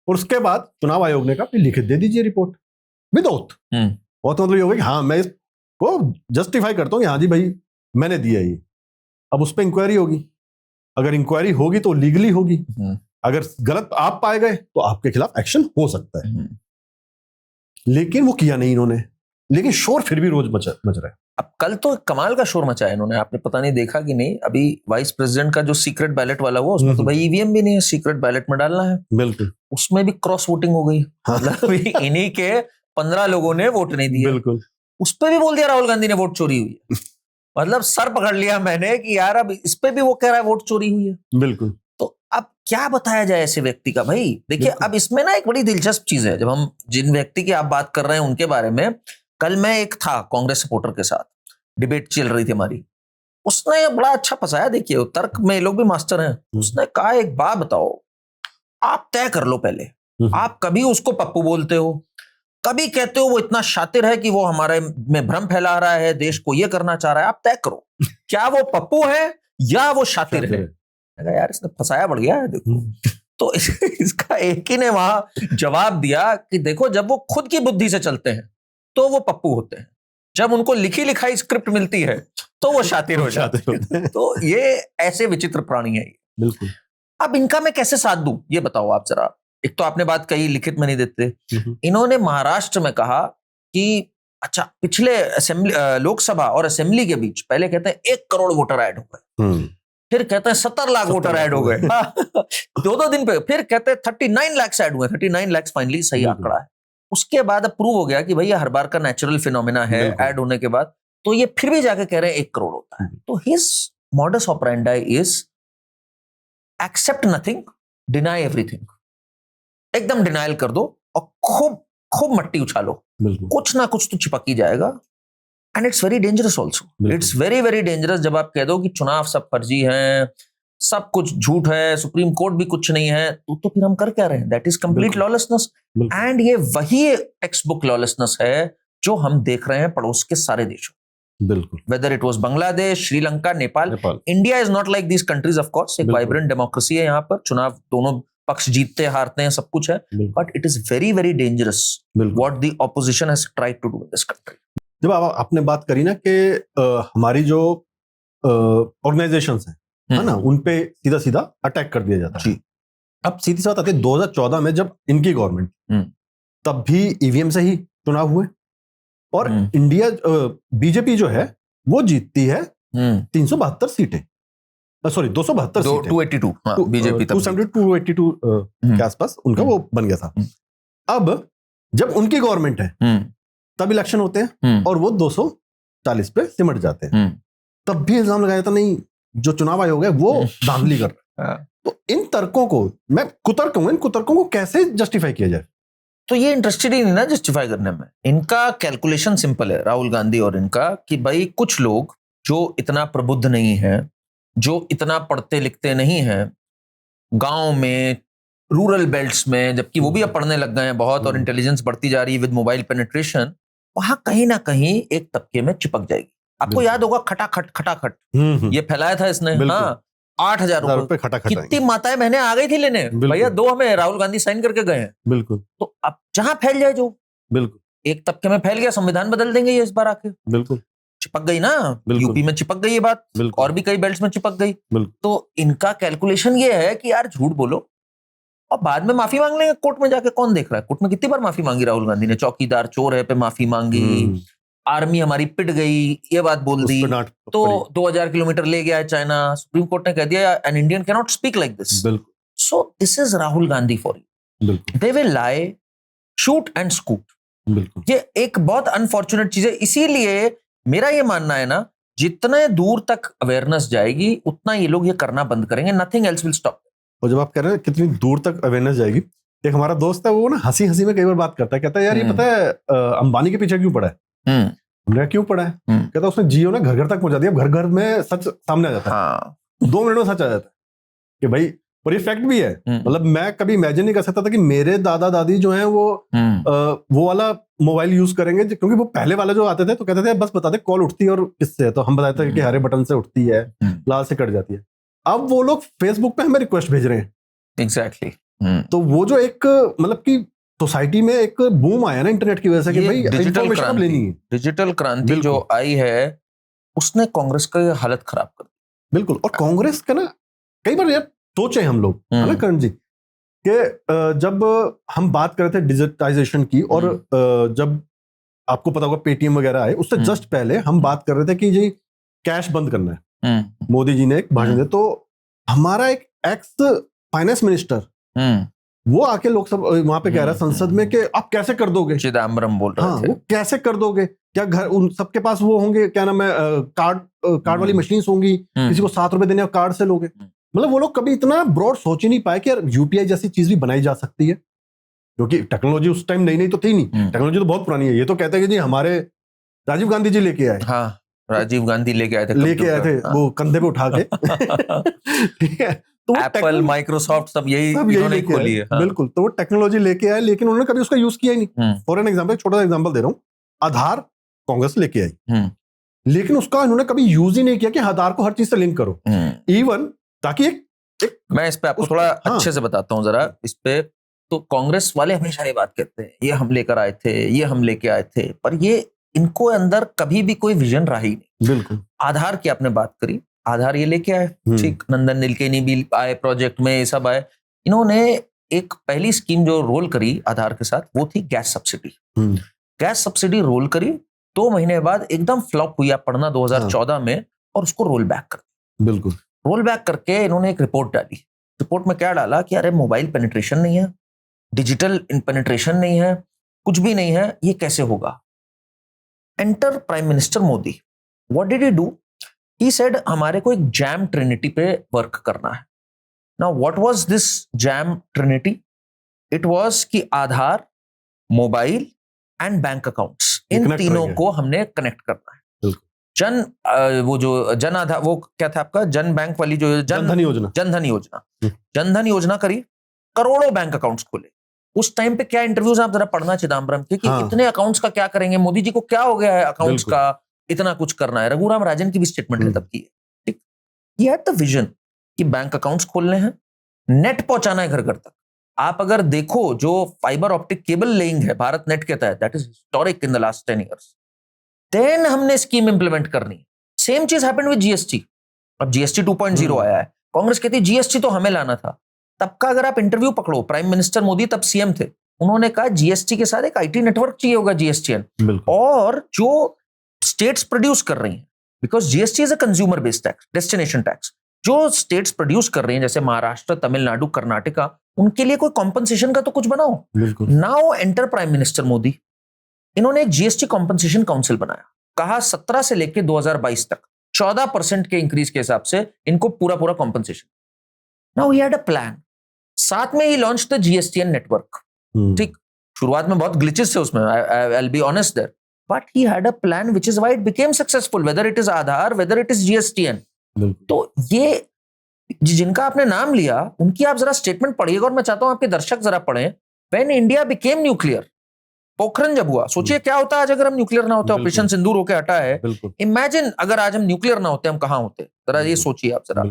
और उसके बाद चुनाव आयोग ने कहा लिखित दे दीजिए रिपोर्ट विद ओथ। ओथ मतलब ये होगा कि हाँ मैं इसको जस्टिफाई करता हूँ कि हाँ जी भाई मैंने दिया ये। अब उस पर इंक्वायरी होगी, अगर इंक्वायरी होगी तो लीगली होगी, अगर गलत आप पाए गए तो आपके खिलाफ एक्शन हो सकता है। लेकिन वो किया नहीं इन्होंने, लेकिन शोर फिर भी रोज मच रहा है। अब कल तो कमाल का शोर मचाया इन्होंने, आपने पता नहीं देखा कि नहीं, अभी वाइस प्रेसिडेंट का जो सीक्रेट बैलेट वाला हुआ, उसमें तो भाई ईवीएम भी नहीं है, सीक्रेट बैलेट में डालना है। बिल्कुल, उसमें भी क्रॉस वोटिंग हो गई, मतलब इन्हीं के 15 लोगों ने वोट नहीं दिया। बिल्कुल, उस पर भी बोल दिया राहुल गांधी ने वोट चोरी हुई है। मतलब सर पकड़ लिया मैंने कि यार अब इस पे भी वो कह रहा है वोट चोरी हुई है। बिल्कुल। तो अब क्या बताया जाए ऐसे व्यक्ति का? भाई देखिए, अब इसमें ना एक बड़ी दिलचस्प चीज है, जब हम जिन व्यक्ति की आप बात कर रहे हैं उनके बारे में, कल मैं एक था कांग्रेस सपोर्टर के साथ, डिबेट चल रही थी हमारी, उसने बड़ा अच्छा फंसाया। देखिए तर्क में लोग भी मास्टर हैं। उसने कहा एक बात बताओ, आप तय कर लो पहले, आप कभी उसको पप्पू बोलते हो, कभी कहते हो वो इतना शातिर है कि वो हमारे में भ्रम फैला रहा है, देश को ये करना चाह रहा है, आप तय करो क्या वो पप्पू है या वो शातिर है। यार इसने फंसाया बढ़ गया है देखो। तो इसका एक ही ने वहां जवाब दिया कि देखो जब वो खुद की बुद्धि से चलते हैं तो वो पप्पू होते हैं, जब उनको लिखी लिखाई स्क्रिप्ट मिलती है तो वो शातिर हो जाते हैं। तो ये ऐसे विचित्र प्राणी है। बिल्कुल। अब इनका मैं कैसे साथ दूं ये बताओ आप जरा। एक तो आपने बात कही लिखित में नहीं देते, इन्होंने महाराष्ट्र में कहा कि अच्छा पिछले असेंबली लोकसभा और असेंबली के बीच पहले कहते हैं 1 करोड़ वोटर ऐड हो गए, फिर कहते हैं 70 लाख वोटर ऐड हो गए 2 दिन पे, फिर कहते हैं 39 लाख ऐड हुए, 39 लाख फाइनली सही आंकड़ा है। उसके बाद अब प्रूव हो गया कि भैया हर बार का नेचुरल फिनोमेना है ऐड होने के बाद, तो ये फिर भी जाके कह रहे हैं 1 करोड़ होता है। तो his modus operandi is accept nothing, deny everything, एकदम डिनाइल कर दो और खूब खूब मट्टी उछालो, बिल्कुल कुछ ना कुछ तो चिपक ही जाएगा। And it's very dangerous also, it's very very dangerous जब आप कह दो कि चुनाव सब फर्जी हैं, सब कुछ झूठ है, सुप्रीम कोर्ट भी कुछ नहीं है, तो फिर हम कर क्या रहे हैं? दैट इज कंप्लीट बिल्कुल। लॉलेसनेस। बिल्कुल एंड ये वही टेक्स्ट बुक लॉलेसनेस है जो हम देख रहे हैं पड़ोस के सारे देशों, बिल्कुल whether it was Bangladesh, Sri Lanka, Nepal. Nepal India is not like these countries, of course, एक बिल्कुल। वाइब्रेंट डेमोक्रेसी है यहाँ पर, चुनाव दोनों पक्ष जीतते हारते हैं, सब कुछ है, बिल्कुल but it is very very dangerous बिल्कुल। What the opposition has tried to do in this country. जब आपने बात करी ना कि हमारी जो ऑर्गेनाइजेशंस है ना, उन पे सीधा सीधा अटैक कर दिया जाता है। जी। अब सीधी सी बात आती है 2014 में जब इनकी गवर्नमेंट, तब भी ईवीएम से ही चुनाव हुए और इंडिया बीजेपी जो है वो जीतती है 372 सीटें, सॉरी 272 सीटें, 282 बीजेपी 272 के आसपास उनका वो बन गया था। अब जब उनकी गवर्नमेंट है तब इलेक्शन होते हैं और वो 240 पे सिमट जाते हैं। तब भी इल्जाम लगाया था नहीं, जो चुनाव आयोग है वो धांधली कर रहा है। तो इन तर्कों को मैं कुतर्क हूं, इन कुतर्कों को कैसे जस्टिफाई किया जाए? तो ये इंटरेस्टेड ही नहीं ना जस्टिफाई करने में। इनका कैलकुलेशन सिंपल है, राहुल गांधी और इनका, कि भाई कुछ लोग जो इतना प्रबुद्ध नहीं है, जो इतना पढ़ते लिखते नहीं है, गांव में, रूरल बेल्ट्स में, जबकि वो भी अब पढ़ने लग गए हैं बहुत और इंटेलिजेंस बढ़ती जा रही है विद मोबाइल पेनिट्रेशन, वहां कहीं ना कहीं एक तबके में चिपक जाएगी। आपको याद होगा खटाखट ये फैलाया था इसने, हाँ, 8,000 रुपए खटाखट। कितनी माताएं बहनें आ गई थी लेने, भैया दो हमें, राहुल गांधी साइन करके गए हैं। बिल्कुल। तो अब जहां फैल जाए जो, बिल्कुल एक तबके में फैल गया, संविधान बदल देंगे ये इस बार आके। बिल्कुल चिपक गई ना, यूपी में चिपक गई ये बात, और भी कई बेल्ट्स में चिपक गई। तो इनका कैलकुलेशन ये है कि यार झूठ बोलो और बाद में माफी मांग लेंगे कोर्ट में जाके। कौन देख रहा है? कोर्ट में कितनी बार माफी मांगी राहुल गांधी ने, चौकीदार चोर है पे माफी मांगी, आर्मी हमारी पिट गई ये बात बोल दी, तो 2000 किलोमीटर ले गया है चाइना, सुप्रीम कोर्ट ने कह दिया an Indian can not speak like this. So this is Rahul Gandhi for you, they will lie, shoot and scoot. ये एक बहुत अनफॉर्चुनेट चीज है। इसीलिए मेरा ये मानना है ना, जितने दूर तक अवेयरनेस जाएगी उतना ये लोग ये करना बंद करेंगे, नथिंग एल्स विल स्टॉप। और जब आप कह रहे हैं कितनी दूर तक अवेयरनेस जाएगी, एक हमारा दोस्त है वो ना हंसी हंसी में कई बार बात करता है, कहता है यार ये पता है अंबानी के पीछे क्यों पड़ा है? हमने क्यों पड़ा है? कहता उसने जियो ना घर घर तक पहुंचा दिया, घर घर में सच सामने आ जाता है, 2 मिनट में सच आ जाता है कि भाई, और ये फैक्ट भी है। मतलब मैं कभी इमेजिन नहीं कर सकता था कि मेरे दादा दादी जो हैं वो वाला मोबाइल यूज करेंगे, क्योंकि वो पहले वाला जो आते थे तो कहते थे बस बता दे कॉल उठती है और किससे है, तो हम बताते थे कि हरे बटन से उठती है, लाल से कट जाती है। अब वो लोग फेसबुक पे हमें रिक्वेस्ट भेज रहे हैं। एग्जैक्टली। तो वो जो एक मतलब कि सोसाइटी में एक बूम आया ना इंटरनेट की वजह से कि भाई इंफॉर्मेशन अब लेनी है। डिजिटल क्रांति जो आई है उसने कांग्रेस का हालत खराब कर दी। बिल्कुल। और कांग्रेस का ना कई बार यार सोचे हम लोग, है ना करण जी, कि जब हम बात कर रहे थे डिजिटाइजेशन की, और जब आपको पता होगा पेटीएम वगैरह आए, उससे जस्ट पहले हम बात कर रहे थे कि जी कैश बंद करना है, मोदी जी ने एक भाषण दिया, तो हमारा एक एक्स फाइनेंस मिनिस्टर वो आके लोकसभा वहां पे कह रहा है संसद में कि आप कैसे कर दोगे, चिदम्बरम बोल रहे थे, वो कैसे कर दोगे, क्या घर उन सबके पास वो होंगे, क्या नाम है, कार्ड वाली मशीन होंगी, किसी को 7 रुपए देने और कार्ड से लोगे। मतलब वो लोग कभी इतना ब्रॉड सोच ही नहीं पाए कि यार यूपीआई जैसी चीज भी बनाई जा सकती है, क्योंकि टेक्नोलॉजी उस टाइम नई तो थी नहीं, टेक्नोलॉजी तो बहुत पुरानी है। ये तो कहते हैं कि जी हमारे राजीव गांधी जी लेके आए, हाँ राजीव गांधी लेके आए थे वो कंधे पे उठा के ठीक है, तो एप्पल माइक्रोसॉफ्ट सब यही इन्होंने खोली है। बिल्कुल। तो वो टेक्नोलॉजी लेके आए, लेकिन उन्होंने कभी उसका यूज किया ही नहीं। फॉर एन एग्जांपल, छोटा सा एग्जांपल दे रहा हूँ, आधार कांग्रेस लेके आई, लेकिन उसका इन्होंने कभी यूज ही नहीं किया कि आधार को हर चीज से लिंक करो, इवन ताकि एक मैं इस पे आपको थोड़ा अच्छे से बताता हूँ जरा इस पे। तो कांग्रेस वाले हमेशा ये बात कहते हैं, ये हम लेकर आए थे, ये हम लेके आए थे, पर ये इनको अंदर कभी भी कोई विजन रहा ही नहीं। बिल्कुल। आधार की आपने बात करी, आधार ये लेके आए, ठीक, नंदन नीलकेनी भी आए प्रोजेक्ट में, ये सब आए। इन्होंने एक पहली स्कीम जो रोल करी आधार के साथ वो थी gas subsidy. Gas subsidy roll करी, 2 महीने बाद एकदम फ्लॉप हुई, आप पढ़ना 2014 में, और उसको रोल बैक कर। बिल्कुल। रोल बैक करके इन्होंने एक रिपोर्ट डाली। रिपोर्ट में क्या डाला कि अरे मोबाइल पेनिट्रेशन नहीं है, डिजिटल पेनिट्रेशन नहीं है, कुछ भी नहीं है, ये कैसे होगा। Enter prime minister Modi. What did he do? He said हमारे को एक जैम ट्रिनिटी पे वर्क करना है। Now what was this JAM trinity? It was कि Aadhaar mobile and bank accounts, इन connect तीनों करेंगे। को हमने कनेक्ट करना है। बिल्कुल। वो जो जन आधार, वो क्या था आपका, जन बैंक वाली जो जनधन योजना। जनधन योजना, जनधन योजना करी, करोड़ों बैंक अकाउंट्स खोले। उस टाइम पे क्या इंटरव्यूज आप जरा पढ़ना चिदम्बरम के कि हाँ। इतने अकाउंट्स का क्या करेंगे, मोदी जी को क्या हो गया है अकाउंट्स बिल्कुल। का, इतना कुछ करना है। रघुराम राजन की भी स्टेटमेंट है तब की, ठीक, ये है द विजन कि बैंक अकाउंट्स खोलने हैं, नेट पहुंचाना है घर घर तक। आप अगर देखो जो फाइबर ऑप्टिक केबल लेइंग है भारत नेट के तहत, that is historic in the last 10 years. Then हमने स्कीम इंप्लीमेंट करनी। सेम चीज हैपेंड विद जीएसटी। अब जीएसटी 2.0 आया है, कांग्रेस कहती है जीएसटी तो हमें लाना था। तब का अगर आप इंटरव्यू पकड़ो, प्राइम मिनिस्टर मोदी तब सीएम थे, उन्होंने कहा जीएसटी के साथ एक आईटी नेटवर्क चाहिए होगा, जीएसटीएन, और जो स्टेट्स प्रोड्यूस कर रही हैं, because GST is a consumer based tax, destination tax, जो स्टेट्स प्रोड्यूस कर रही हैं जैसे महाराष्ट्र, तमिलनाडु, कर्नाटका, उनके लिए कोई कॉम्पनसेशन का तो कुछ बनाओ। Now enter prime minister Modi, इन्होंने एक जीएसटी कॉम्पनसेशन काउंसिल बनाया, कहा 17 से लेकर 2022 तक 14% के इंक्रीज के हिसाब से इनको पूरा compensation. Now he had a plan, साथ में ही लॉन्च द जीएसटीएन नेटवर्क। ठीक, शुरुआत में बहुत ग्लिचेस थे उसमें, I will be honest there, but he had a plan which is why it became successful, whether it is Aadhaar, whether it is GSTN. तो ये जिनका आपने नाम लिया उनकी आप जरा स्टेटमेंट पढ़िएगा, और मैं चाहता हूं आपके दर्शक जरा पढ़ें। When India became nuclear, Pokhran जब हुआ, सोचिए क्या होता आज अगर हम न्यूक्लियर ना होते, ऑपरेशन सिंदूर होके हटा है। इमेजिन अगर आज हम न्यूक्लियर ना होते, हम कहां होते, जरा ये सोचिए आप जरा।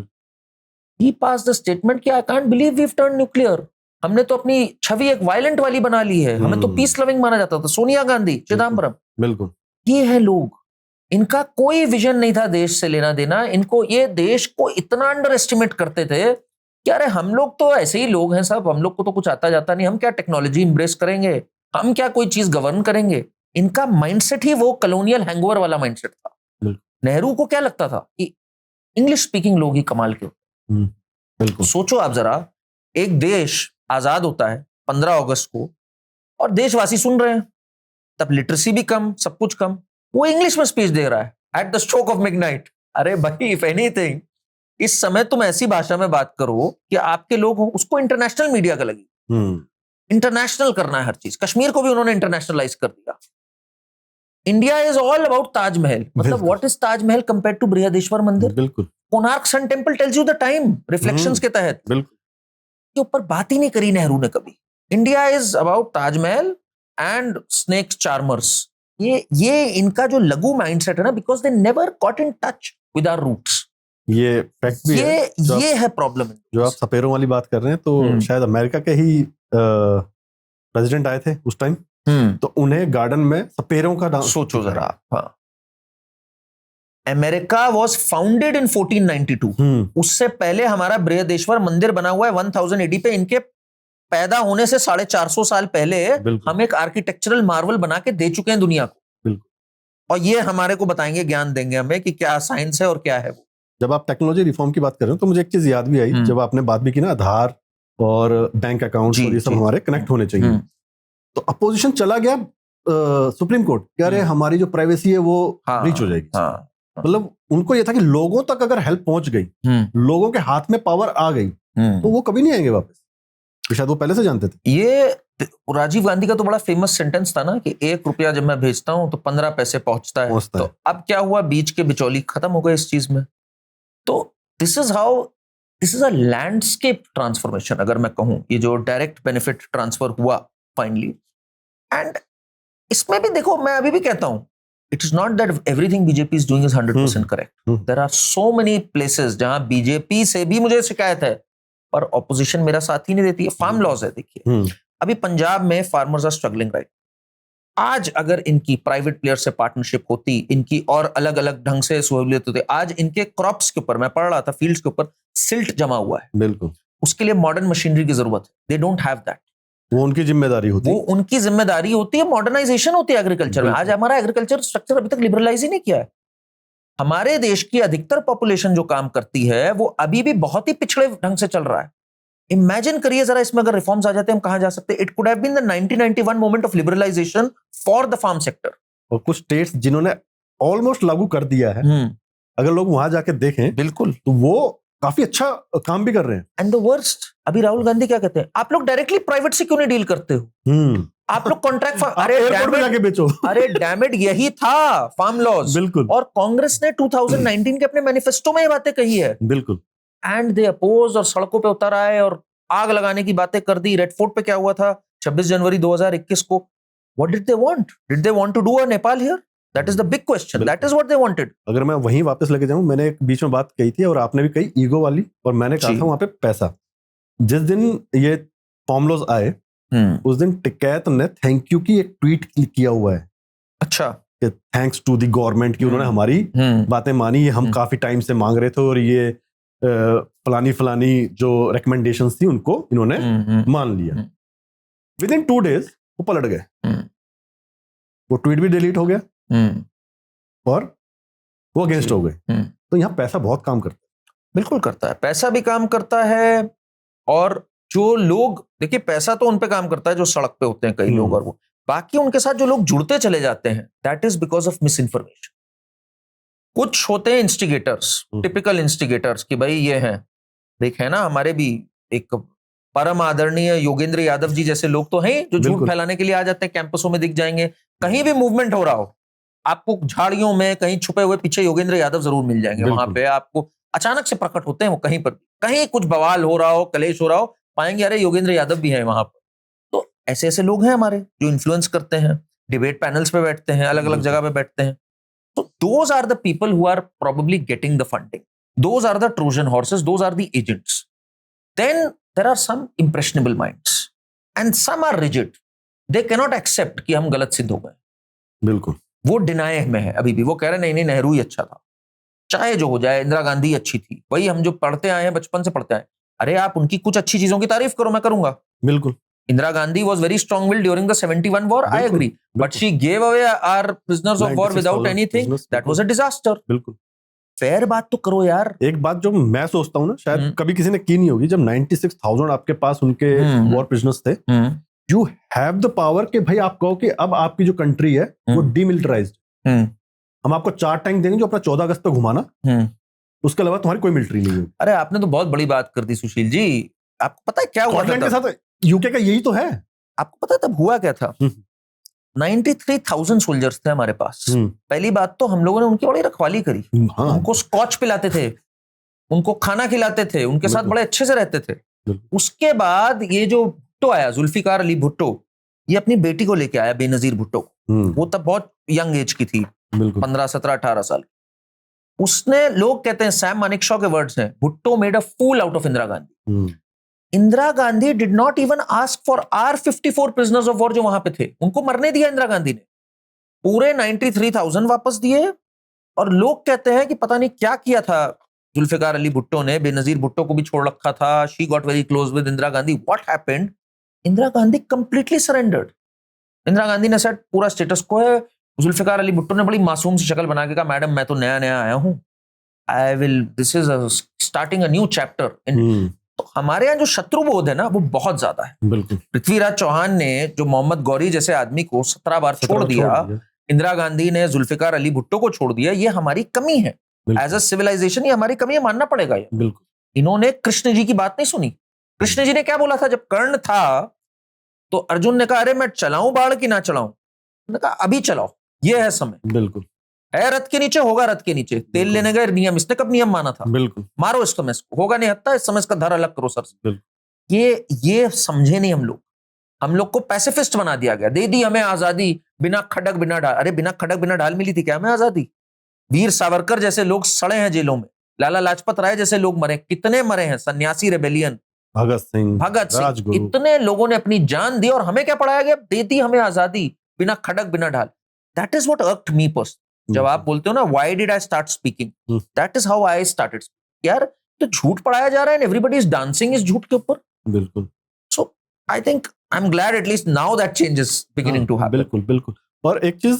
He passed the statement कि I can't believe we've turned nuclear. हमने तो अपनी छवि एक वायलेंट वाली बना ली है, हमें तो पीस लविंग माना जाता था। सोनिया गांधी, चिदम्बरम, बिल्कुल, ये है लोग, इनका कोई विजन नहीं था देश से लेना देना। इनको ये देश को इतना अंडर एस्टिमेट करते थे कि अरे हम लोग तो ऐसे ही लोग हैं सब, हम लोग को तो कुछ आता जाता नहीं, हम क्या टेक्नोलॉजी इंब्रेस करेंगे, हम क्या कोई चीज गवर्न करेंगे। इनका माइंडसेट ही वो कॉलोनियल हैंगओवर वाला माइंडसेट था। नेहरू को क्या लगता था कि इंग्लिश स्पीकिंग लोग ही कमाल के। सोचो आप जरा, एक देश आजाद होता है 15 अगस्त को, और देशवासी सुन रहे हैं, तब लिटरेसी भी कम, सब कुछ कम, वो इंग्लिश में स्पीच दे रहा है at the stroke of midnight. अरे भाई, इफ एनीथिंग, इस समय तुम ऐसी भाषा में बात करो कि आपके लोग हो, उसको इंटरनेशनल मीडिया का लगी। इंटरनेशनल करना है हर चीज, कश्मीर को भी उन्होंने इंटरनेशनलाइज कर दिया। India is all about Taj Mahal, मतलब what is Taj Mahal compare to Brihadeeswara मंदिर। बिल्कुल, Konark sun temple tells you the time, reflections के तहत। बिल्कुल, के ऊपर बात ही नहीं करी नेहरू ने कभी। India is about Taj Mahal and snake charmers. ये इनका जो लघु माइंडसेट है ना, because they never got in touch with our roots. ये फैक्ट भी है, ये है प्रॉब्लम। जो आप सपेरों वाली बात कर रहे हैं, तो शायद अमेरिका के ही प्रेसिडेंट आए थे उस टाइम, तो उन्हें गार्डन में सपेरों का डांस, सोचो जरा। हाँ, अमेरिका वॉज फाउंडेड इन 1492। उससे पहले हमारा बृहदेश्वर मंदिर बना हुआ है 1000 AD पे। इनके पैदा होने से 450 साल पहले हम एक आर्किटेक्चरल मार्वल बना के दे चुके हैं दुनिया को। और ये हमारे को बताएंगे, ज्ञान देंगे हमें कि क्या साइंस है और क्या है वो। जब आप टेक्नोलॉजी रिफॉर्म की बात कर रहे हो, तो मुझे एक चीज याद भी आई, जब आपने बात भी की ना आधार और बैंक अकाउंट और ये सब हमारे कनेक्ट होने चाहिए, तो अपोजिशन चला गया सुप्रीम कोर्ट, कह रहे हमारी जो प्राइवेसी है वो ब्रीच हो जाएगी। मतलब उनको ये था कि लोगों तक अगर हेल्प पहुंच गई, लोगों के हाथ में पावर आ गई, तो वो कभी नहीं आएंगे वापस। शायद वो पहले से जानते थे। ये राजीव गांधी का तो बड़ा फेमस सेंटेंस था ना कि 1 रुपया जब मैं भेजता हूं तो 15 पैसे पहुंचता है। तो अब क्या हुआ, बीच के बिचौली खत्म हो गए इस चीज में। तो this is a landscape transformation, अगर मैं कहूं, ये जो डायरेक्ट बेनिफिट ट्रांसफर हुआ फाइनली। एंड इसमें भी देखो, मैं अभी भी कहता हूं, it is not that everything BJP is doing is 100% correct. There are so many places जहां बीजेपी से भी मुझे शिकायत है, पर ऑपोजिशन मेरा साथ ही नहीं देती है। फार्म लॉज है, देखिए अभी पंजाब में फार्मर्स आर स्ट्रगलिंग राइट। आज अगर इनकी प्राइवेट प्लेयर से पार्टनरशिप होती, इनकी और अलग अलग ढंग से सहूलियत होती, आज इनके क्रॉप्स के ऊपर, मैं पढ़ रहा था, फील्ड्स के ऊपर सिल्ट जमा हुआ है। बिल्कुल, उसके लिए मॉडर्न मशीनरी की जरूरत है। They don't have that. वो उनकी जिम्मेदारी होती है, मॉडर्नाइजेशन होती है एग्रीकल्चर में। आज हमारा एग्रीकल्चर स्ट्रक्चर अभी तक लिबरलाइज ही नहीं किया है। हमारे देश की अधिकतर पॉपुलेशन जो काम करती है वो अभी भी बहुत ही पिछड़े ढंग से चल रहा है। इमेजिन करिए जरा, इसमें अगर रिफॉर्म्स आ जाते हैं, हम कहां जा सकते हैं। It could have been the 1991 moment of liberalisation for the farm sector. और कुछ स्टेट्स जिन्होंने ऑलमोस्ट लागू कर दिया है, अगर लोग वहां जाके देखें, बिल्कुल, तो वो काफी अच्छा काम भी कर रहे हैं। एंड द वर्स्ट, अभी राहुल गांधी क्या कहते हैं, आप लोग डायरेक्टली प्राइवेट से क्यों नहीं डील करते हो? आप लोग कॉन्ट्रैक्ट अरे एयरपोर्ट में जाके बेचो। अरे डैमेड यही था फार्म लॉज। बिल्कुल। और कांग्रेस ने 2019 के अपने मैनिफेस्टो में ये बातें कही है। बिल्कुल। एंड दे अपोज और सड़कों पे उतर आए और आग लगाने की बातें कर दी। रेड फोर्ट पे क्या हुआ था 26 जनवरी 2021 को? What did they want? Did they want to do a Nepal here? That is the big question. That is what they wanted. अगर मैं वहीं वापस लेके जाऊं, मैंने एक बीच में बात कही थी और आपने भी कही ईगो वाली, और मैंने कहा था वहां पे पैसा। जिस दिन ये फॉर्म लॉज आए उस दिन टिकैत ने थैंक यू की एक ट्वीट किया हुआ है। अच्छा। थैंक्स टू द गवर्नमेंट की उन्होंने हमारी बातें मानी, ये हम काफी टाइम से मांग रहे थे और ये फलानी जो रिकमेंडेशंस थी उनको इन्होंने मान लिया। विद इन 2 days वो पलट गए, वो ट्वीट भी डिलीट हो गया और वो अगेंस्ट हो गए। तो यहाँ पैसा बहुत काम करता है। बिल्कुल करता है, पैसा भी काम करता है। और जो लोग, देखिए पैसा तो उन पे काम करता है जो सड़क पे होते हैं कई लोग, और वो बाकी उनके साथ जो लोग जुड़ते चले जाते हैं, that is because of miss information. कुछ होते हैं इंस्टिगेटर्स, टिपिकल इंस्टिगेटर्स कि भाई ये हैं, देख है ना हमारे भी एक परम आदरणीय योगेंद्र यादव जी जैसे लोग तो हैं जो झूठ फैलाने के लिए आ जाते हैं। कैंपसों में दिख जाएंगे, कहीं भी मूवमेंट हो रहा हो, आपको झाड़ियों में कहीं छुपे हुए पीछे योगेंद्र यादव जरूर मिल जाएंगे। वहां पे आपको अचानक से प्रकट होते हैं वो, कहीं पर कहीं कुछ बवाल हो रहा हो, कलेश हो रहा हो, पाएंगे अरे योगेंद्र यादव भी है वहां पर। तो ऐसे ऐसे लोग हैं हमारे जो इन्फ्लुएंस करते हैं, डिबेट पैनल्स पे बैठते हैं, अलग अलग जगह पे बैठते हैं। So those are the people who are probably getting the funding. Those are the Trojan horses. Those are the agents. Then there are some impressionable minds, and some are rigid. They cannot accept कि हम गलत सिद्ध हो गए। बिल्कुल। वो deny में है अभी भी, वो कह रहे नहीं नहीं नेहरू ही अच्छा था, चाहे जो हो जाए, इंदिरा गांधी अच्छी थी, वही हम जो पढ़ते आए हैं, बचपन से पढ़ते आए। अरे आप उनकी कुछ अच्छी चीजों की तारीफ करो, मैं करूंगा। बिल्कुल। Indira Gandhi was very strong-willed during the 71 war. I agree, but she gave away our prisoners of war without anything. That was a disaster. बिल्कुल। फेयर बात तो करो यार। एक बात जो मैं सोचता हूँ ना, शायद कभी किसी ने की नहीं होगी, जब 96,000 आपके पास उनके वॉर प्रिजनर्स थे, यू हैव द पावर कि भाई आप कहो कि अब आपकी जो कंट्री है वो डीमिलिटराइज्ड, हम आपको 4 टैंक देंगे जो अपना 14 अगस्त पे घुमाना, उसके अलावा तुम्हारी कोई मिलिट्री नहीं होगी। अरे आपने तो बहुत बड़ी बात कर दी सुशील जी। आपको पता है क्या हुआ था के साथ? यूके का यही तो है। आपको पता है तब हुआ क्या था? 93,000 सोल्जर्स थे हमारे पास। पहली बात तो हम लोगों ने उनकी बड़ी रखवाली करी। उनको स्कॉच पिलाते थे, उनको खाना खिलाते थे, उनके साथ बड़े अच्छे से रहते थे। उसके बाद ये जो भुट्टो आया, जुल्फिकार अली भुट्टो, ये अपनी बेटी को लेके आया, बेनजीर भुट्टो। वो तब बहुत यंग एज की थी, 15, 17, 18 साल। उसने, लोग कहते हैं, सैम मानेकशॉ के वर्ड्स हैं, Bhutto made a fool out of Indira Gandhi. Indira Gandhi did not even ask for our 54 prisoners of war जो वहां पे थे, उनको मरने दिया इंदिरा गांधी ने। पूरे 93,000 वापस दिए। और लोग कहते हैं कि पता नहीं क्या किया था जुल्फिकार अली भुट्टो ने, बेनजीर भुट्टो को भी छोड़ रखा था। She got very close with Indira Gandhi. What happened? Indira Gandhi completely surrendered. Indira Gandhi ने सेट पूरा स्टेटस को है। जुल्फिकार अली भुट्टो ने बड़ी मासूम सी शक्ल बना के कहा, मैडम मैं तो नया नया आया हूं, I will, this is starting a new chapter in. तो हमारे यहाँ जो शत्रुबोध है ना वो बहुत ज्यादा है। बिल्कुल। पृथ्वीराज चौहान ने जो मोहम्मद गौरी जैसे आदमी को 17 बार छोड़ दिया, इंदिरा गांधी ने जुल्फिकार अली भुट्टो को छोड़ दिया, ये हमारी कमी है। एज अ सिविलाइजेशन ये हमारी कमी है, मानना पड़ेगा ये। बिल्कुल। इन्होंने कृष्ण जी की बात नहीं सुनी। कृष्ण जी ने क्या बोला था जब कर्ण था, तो अर्जुन ने कहा अरे मैं चलाऊं बाण की ना चलाऊं? उन्होंने कहा अभी चलाओ, ये है समय। बिल्कुल। है रथ के नीचे, होगा रथ के नीचे। तेल लेने गए, नियम, इसने कब नियम माना था? बिल्कुल। मारो इस समय, होगा नहीं हत्ता, इस समय इसका धर अलग करो सर से। ये समझे नहीं हम लोग। हम लोग को पैसिफिस्ट बना दिया गया, दे दी हमें आजादी बिना खड़क बिना ढाल। अरे बिना खड़क बिना ढाल मिली थी क्या हमें आजादी? वीर सावरकर जैसे लोग सड़े हैं जेलों में, लाला लाजपत राय जैसे लोग मरे, कितने मरे हैं, सन्यासी रेबेलियन, भगत सिंह, इतने लोगों ने अपनी जान दी, और हमें क्या पढ़ाया गया? दे दी हमें आजादी बिना खड़क बिना ढाल। That is what irked me personally. जब आप बोलते हो ना why did I start speaking, that is how I started. यार तो झूठ पढ़ाया जा रहा है, एवरीबॉडी इज डांसिंग इस झूठ के ऊपर। बिल्कुल। So I think I am glad at least now that change is beginning to happen. बिल्कुल बिल्कुल। और एक चीज,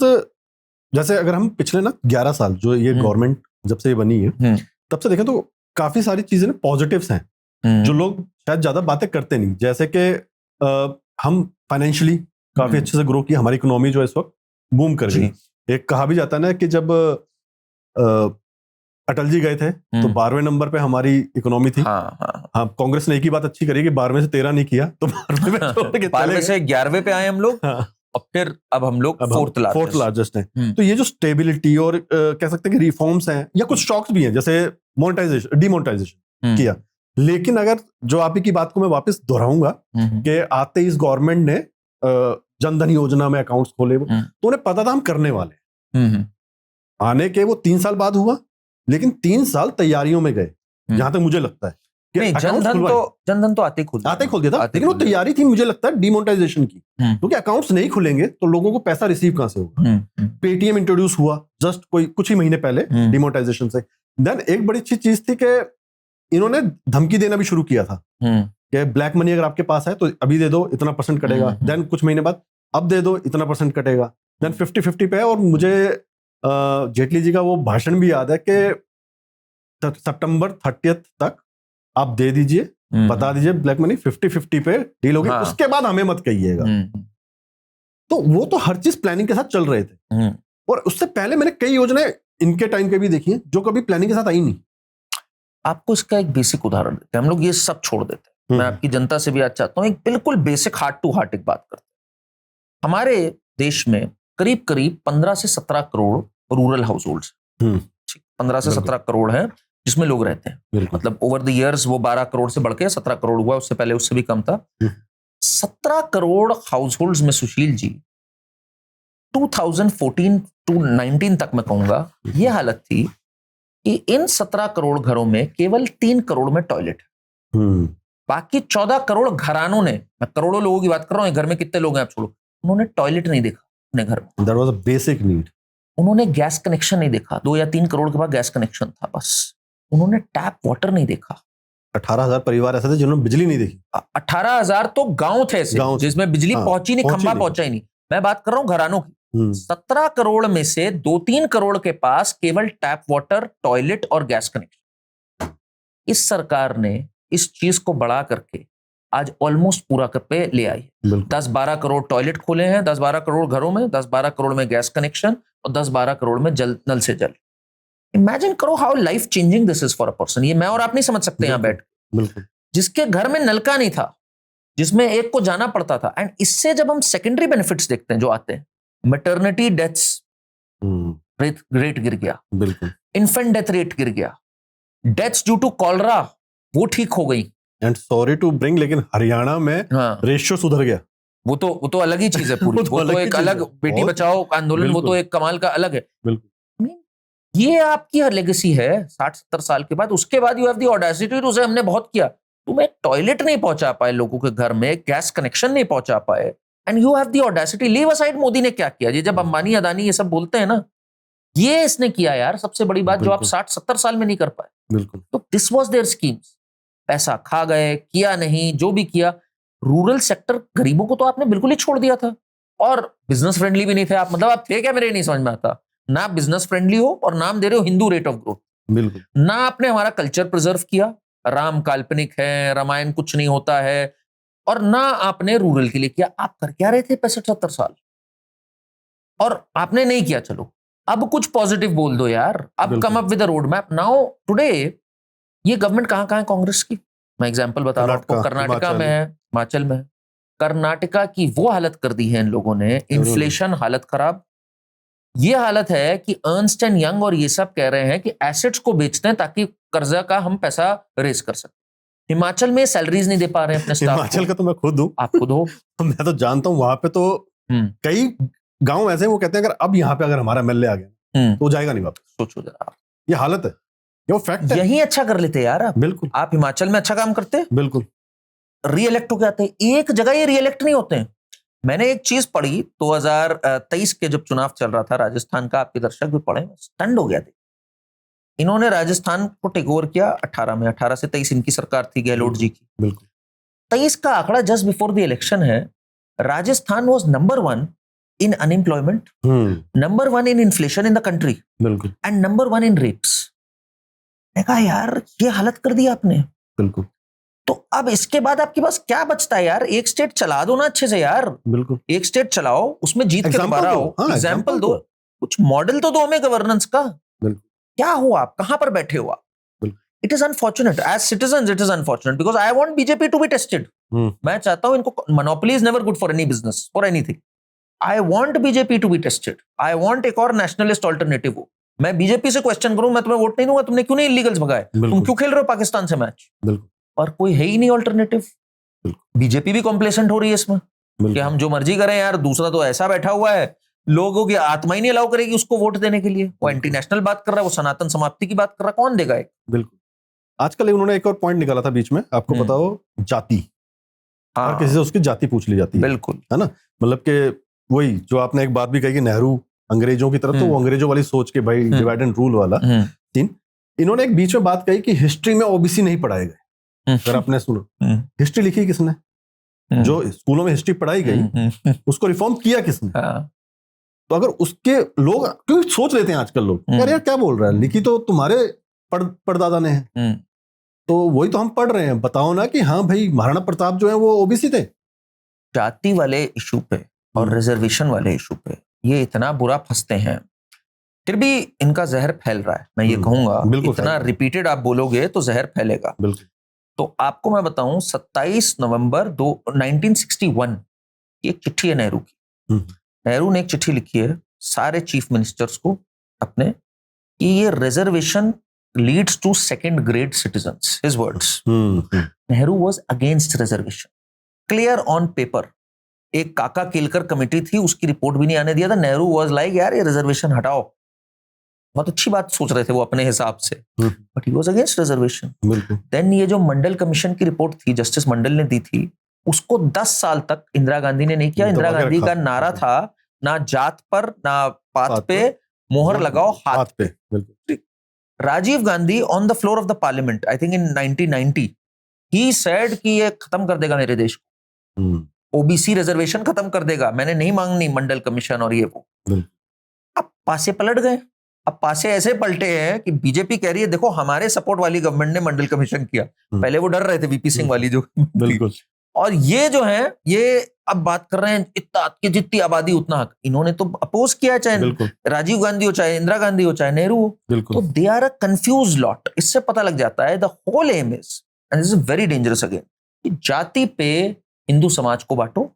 जैसे अगर हम पिछले ना 11 साल जो ये गवर्नमेंट जब से ये बनी है तब से देखें तो काफी सारी चीजें पॉजिटिव्स हैं जो लोग शायद ज्यादा बातें करते नहीं। जैसे कि हम फाइनेंशियली काफी अच्छे से ग्रो किया, हमारी इकोनॉमी जो है इस वक्त बूम कर गई। एक कहा भी जाता है ना कि जब अटल जी गए थे तो 12वें नंबर पे हमारी इकोनॉमी थी। हाँ, कांग्रेस ने एक ही बात अच्छी करी कि 12वें से 13 नहीं किया, तो 12वें में छोड़ के 12वें से 11वें पे आए हम लोग। और फिर अब हम लोग फोर्थ लार्जेस्ट हैं। तो ये जो स्टेबिलिटी और कह सकते हैं कि रिफॉर्म्स हैं, या कुछ शॉक्स भी हैं, जैसे मोनेटाइजेशन, डिमोनेटाइजेशन किया। लेकिन अगर जो आप ही की बात को मैं वापस दोहराऊंगा कि आते इस गवर्नमेंट ने जनधन योजना में अकाउंट्स खोले, तो उन्हें पता था हम करने वाले। आने के वो 3 साल बाद हुआ, लेकिन 3 साल तैयारियों में गए, जहां तक मुझे लगता है कि जनधन तो आते ही खोल दिया था, लेकिन वो तैयारी थी मुझे लगता है डिमोनेटाइजेशन की, क्योंकि अकाउंट्स नहीं खुलेंगे तो लोगों को पैसा रिसीव कहां से होगा। पेटीएम इंट्रोड्यूस हुआ जस्ट कुछ ही महीने पहले डिमोनेटाइजेशन से। देन एक बड़ी अच्छी चीज थी कि इन्होंने धमकी देना भी शुरू किया था कि ब्लैक मनी अगर आपके पास है तो अभी दे दो, इतना % कटेगा। देन कुछ महीने बाद अब दे दो, इतना % कटेगा। देन 50-50 पे है। और मुझे जेटली जी का वो भाषण भी याद है कि सितंबर 30 तक आप दे दीजिए, बता दीजिए ब्लैक मनी 50-50 पे डील होगी, उसके बाद हमें मत कहिएगा। तो वो तो हर चीज प्लानिंग के साथ चल रहे थे। और उससे पहले मैंने कई योजनाएं इनके टाइम पे भी देखी हैं जो कभी प्लानिंग के साथ आई नहीं। आपको इसका एक बेसिक उदाहरण देते हैं, हम लोग ये सब छोड़ देते हैं, मैं आपकी जनता से भी आज चाहता हूं एक बिल्कुल बेसिक हार्ट टू हार्ट एक बात करते हैं। हमारे देश में करीब करीब 15 से 17 करोड़ रूरल हाउस होल्ड्स, 15 से 17 करोड़ है जिसमें लोग रहते हैं। मतलब ओवर द इयर्स वो 12 करोड़ से बढ़ के 17 करोड़ हुआ, उससे पहले उससे भी कम था। 17 करोड़ हाउस होल्ड्स में सुशील जी 2014 to 19 तक मैं कहूंगा ये हालत थी कि इन 17 करोड़ घरों में केवल 3 करोड़ में टॉयलेट है। बाकी 14 करोड़ घरानों ने, मैं करोड़ों लोगों की बात कर रहा हूं, घर में कितने लोग हैं आप छोड़ो, उन्होंने टॉयलेट नहीं देखा अपने घर में। That was a basic need. उन्होंने गैस कनेक्शन नहीं देखा, 2 या 3 करोड़ के बाद गैस कनेक्शन था बस। उन्होंने टैप वाटर नहीं देखा। 18,000 परिवार ऐसे थे जिन्होंने बिजली नहीं देखी। 18,000 तो गांव थे जिसमें बिजली पहुंची नहीं, खंबा पहुंचा ही नहीं। मैं बात कर रहा हूं घरानों की। 17 करोड़ में से 2-3 करोड़ के पास केवल टैप वाटर, टॉयलेट और गैस कनेक्शन। इस सरकार ने इस चीज को बढ़ा करके आज ऑलमोस्ट पूरा कर पे ले आई है। 10-12 करोड़ टॉयलेट खोले हैं, 10-12 करोड़ घरों में, 10-12 करोड़ में गैस कनेक्शन और 10-12 करोड़ में जल, नल से जल। इमेजिन करो how life changing this is for a person. ये मैं और आप नहीं समझ सकते यहां बैठ के, जिसके घर में नलका नहीं था, जिसमें एक को जाना पड़ता था। एंड इससे जब हम सेकेंडरी बेनिफिट्स देखते हैं जो आते हैं, मैटरनिटी डेथ्स रेट गिर गया, बिल्कुल, इन्फेंट डेथ रेट गिर गया, डेथ्स ड्यू टू कॉलरा वो ठीक हो गई। एंड सॉरी टू ब्रिंग, लेकिन हरियाणा में रेशियो सुधर गया। वो तो अलग ही चीज है पूरी। वो तो एक अलग बेटी बचाओ आंदोलन, वो तो एक कमाल का अलग है। बिल्कुल, ये आपकी लेगेसी है 60-70 साल के बाद। उसके बाद you have the audacity to say हमने बहुत किया, तुम्हें टॉयलेट नहीं पहुंचा पाए लोगों के घर में, गैस कनेक्शन नहीं पहुंचा पाए, and you have the audacity. Leave aside Modi ने क्या किया, ये जब अंबानी अदानी ये सब बोलते हैं ना, ये इसने किया यार सबसे बड़ी बात जो आप 60-70 साल में नहीं कर पाए। बिल्कुल, तो दिस वाज देयर स्कीम्स। पैसा खा गए, किया नहीं, जो भी किया। रूरल सेक्टर गरीबों को तो आपने बिल्कुल ही छोड़ दिया था, और बिजनेस फ्रेंडली भी नहीं थे आप। मतलब आप थे क्या, मेरे नहीं समझ में आता। ना बिजनेस फ्रेंडली हो और नाम दे रहे हो हिंदू रेट ऑफ ग्रोथ। बिल्कुल, ना आपने हमारा कल्चर प्रिजर्व किया, राम काल्पनिक है, रामायण कुछ नहीं होता है, और ना आपने रूरल के लिए किया। आप कर क्या रहे थे 65-70 साल, और आपने नहीं किया। चलो अब कुछ पॉजिटिव बोल दो यार, अब come up with a road map. Now today ये गवर्नमेंट कहां कहां है कांग्रेस की, मैं एग्जांपल बता रहा हूं आपको। कर्नाटका में है, हिमाचल में है। कर्नाटका की वो हालत कर दी है इन लोगों ने, इन्फ्लेशन हालत खराब। ये हालत है कि अर्नस्ट एंड यंग और ये सब कह रहे हैं कि एसेट्स को बेचते हैं ताकि कर्जा का हम पैसा रेस कर सकते। हिमाचल में सैलरीज नहीं दे पा रहे हैं अपने स्टाफ। हिमाचल का तो मैं खुद हूं, आप खुद हो। मैं तो जानता हूं, वहां पे तो कई गांव ऐसे हैं, वो कहते हैं अगर अब यहाँ पे अगर हमारा एमएलए आ गया तो जाएगा नहीं वापस। सोचो जरा, ये हालत है, ये फैक्ट है। यही अच्छा कर लेते यार आप। बिल्कुल, आप हिमाचल में अच्छा काम करते। बिल्कुल, रीइलेक्ट होके आते हैं। एक जगह ये रीइलेक्ट नहीं होते हैं। मैंने एक चीज पढ़ी 2023 के जब चुनाव चल रहा था राजस्थान का, आपके दर्शक भी पढ़े, स्टंड हो गया था। इन्होंने राजस्थान को टेक ओवर किया 18 में, 18 से 23 इनकी सरकार थी गहलोत जी की। बिल्कुल, 23 का आंकड़ा जस्ट बिफोर द इलेक्शन है, Rajasthan was number 1 in unemployment, number 1 in inflation in the country, बिल्कुल, एंड नंबर 1 इन रेप्स। कहा यार ये हालत कर दी आपने। बिल्कुल, तो अब इसके बाद आपके पास क्या बचता है यार? एक स्टेट चला दो ना अच्छे से यार। बिल्कुल, एक स्टेट चलाओ, उसमें जीत के दोबारा आओ, एग्जाम्पल दो, कुछ मॉडल तो दो हमें गवर्नेंस का। बिल्कुल, क्या हो आप, कहां पर बैठे हो आप? It is unfortunate as citizens, it is unfortunate because I want BJP to be tested. मैं चाहता हूं इनको, monopoly is never good for any business for anything. I want BJP to be tested. I want एक और nationalist alternative हो. मैं BJP से question करूं, मैं तुम्हें वोट नहीं दूंगा, तुमने क्यों नहीं इलीगल्स भगाए, तुम क्यों खेल रहे हो पाकिस्तान से मैच? पर कोई है ही नहीं ऑल्टरनेटिव. बीजेपी भी कॉम्प्लेसेंट हो रही है इसमें कि हम जो मर्जी करें यार, दूसरा तो ऐसा बैठा हुआ है, लोगों की आत्मा ही नहीं अलाउ करेगी उसको वोट देने के लिए. वो एंटी नेशनल बात कर रहा है, वो सनातन समाप्ति की बात कर रहा है, कौन देगा एक? बिल्कुल. आजकल उन्होंने एक और पॉइंट निकाला था बीच में, आपको पता हो, जाति. हर किसी से उसकी जाति पूछ ली जाती है. बिल्कुल, है ना. मतलब कि वही जो आपने एक बात भी कही कि नेहरू अंग्रेजों की तरफ, तो वो अंग्रेजों वाली सोच के भाई डिवाइड एंड रूल वाला सीन. इन्होंने एक बीच में बात कही कि हिस्ट्री में ओबीसी नहीं पढ़ाए गए. अगर आपने सुनो, हिस्ट्री लिखी किसने? जो स्कूलों में हिस्ट्री पढ़ाई गई उसको रिफॉर्म किया किसने? तो अगर उसके लोग क्योंकि सोच लेते हैं आजकल लोग, यार क्या बोल रहा है, लिखी तो तुम्हारे परदादा ने है, तो वही तो हम पढ़ रहे हैं, बताओ ना कि हाँ भाई महाराणा प्रताप जो है वो ओबीसी थे. जाति वाले इशू पे और रिजर्वेशन वाले इशू पे ये इतना बुरा फंसते हैं, फिर भी इनका जहर फैल रहा है. मैं ये कहूंगा, इतना रिपीटेड आप बोलोगे तो जहर फैलेगा. तो आपको मैं बताऊं, 27 नवंबर 1961 की एक चिट्ठी है नेहरू की. नेहरू ने एक चिट्ठी लिखी है सारे चीफ मिनिस्टर्स को अपने, कि ये reservation leads to second grade citizens. His words. Nehru was against reservation, clear on paper. एक काका केलकर कमेटी थी, उसकी रिपोर्ट भी नहीं आने दिया था. नेहरू वाज लाइक यार ये रिजर्वेशन हटाओ. बहुत अच्छी बात सोच रहे थे वो अपने हिसाब से, but he was against reservation. Then ये जो मंडल कमिशन की रिपोर्ट थी, जस्टिस मंडल ने दी थी, उसको 10 साल तक इंदिरा गांधी ने नहीं किया. इंदिरा गांधी का नारा था ना जात पर ना पात पे मोहर लगाओ हाथ पे. Rajiv Gandhi on the floor of the parliament, I think in 1990, he said कि ये खत्म कर देगा मेरे देश को, ओबीसी रिजर्वेशन खत्म कर देगा, मैंने नहीं मांगनी मंडल कमीशन और ये वो. अब पासे पलट गए. अब पासे ऐसे पलटे हैं कि बीजेपी कह रही है देखो हमारे सपोर्ट वाली गवर्नमेंट ने मंडल कमीशन किया. पहले वो डर रहे थे वीपी सिंह वाली जो. बिल्कुल. और ये जो है ये अब बात कर रहे हैं इतना कि जितनी आबादी उतना हक. इन्होंने तो अपोज किया, चाहे राजीव गांधी हो, चाहे इंदिरा गांधी हो, चाहे नेहरू हो. तो they are a confuse lot. इससे पता लग जाता है the whole aim is, and this is very dangerous again, कि जाति पे हिंदू समाज को बांटो,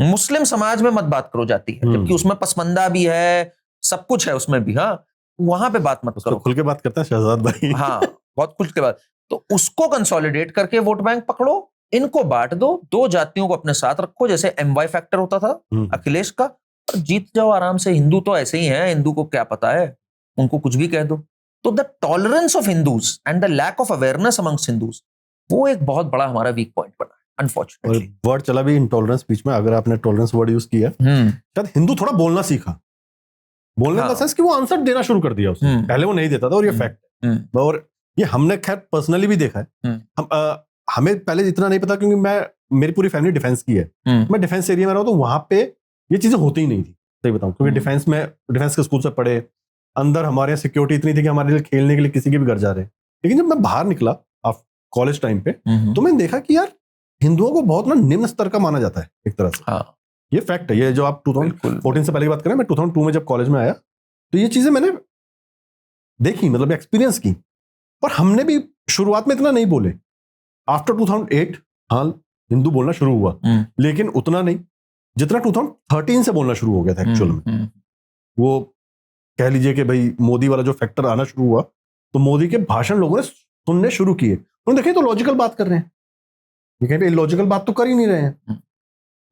मुस्लिम समाज में मत बात करो जाति है, जबकि उसमें पसमंदा भी है, सब कुछ है उसमें भी. हाँ, वहां पे बात मत करो. खुल के बात करता है शहजाद भाई. हाँ, बहुत खुल के बात. तो उसको कंसोलिडेट करके वोट बैंक पकड़ो, इनको बांट दो, दो जातियों को अपने साथ रखो, जैसे एमवाई फैक्टर होता था अखिलेश का, और जीत जाओ आराम से. हिंदू तो ऐसे ही हैं, हिंदू को क्या पता है, उनको कुछ भी कह दो. तो the tolerance of Hindus and the lack of awareness amongst Hindus, वो एक बहुत बड़ा हमारा वीक पॉइंट बना है अनफॉर्चुनेटली. वर्ड चला भी इंटॉलरेंस बीच में, अगर आपने टॉलरेंस वर्ड यूज किया, शायद हिंदू थोड़ा बोलना सीखा, बोलने का सेंस कि वो आंसर देना शुरू कर दिया उसने. पहले वो नहीं देता था, और ये फैक्ट है. और ये हमने खैर पर्सनली भी देखा है. हमें पहले इतना नहीं पता, क्योंकि मेरी पूरी फैमिली डिफेंस की है. मैं डिफेंस एरिया में रहा हूं, तो वहां पे ये चीजें होती ही नहीं थी, सही बताऊं, क्योंकि डिफेंस के स्कूल से पढ़े, अंदर हमारे यहाँ सिक्योरिटी इतनी थी कि हमारे लिए खेलने के लिए किसी के भी घर जा रहे हैं. लेकिन जब मैं बाहर निकला कॉलेज टाइम पे, तो मैंने देखा कि यार हिंदुओं को बहुत ना निम्न स्तर का माना जाता है एक तरह से. ये फैक्ट है. ये जो आप 2014 से पहले की बात करें, मैं 2002 में जब कॉलेज में आया, तो ये चीजें मैंने देखी, मतलब एक्सपीरियंस की. पर हमने भी शुरुआत में इतना नहीं बोले. आफ्टर 2008 हाँ हिंदू बोलना शुरू हुआ, लेकिन उतना नहीं जितना 2013 से बोलना शुरू हो गया था एक्चुअल में. वो कह लीजिए कि भाई मोदी वाला जो फैक्टर आना शुरू हुआ, तो मोदी के भाषण लोगों ने सुनने शुरू किए. उन्होंने देखिए तो लॉजिकल बात कर रहे हैं, ये कहीं पे इलॉजिकल बात तो कर ही नहीं रहे हैं.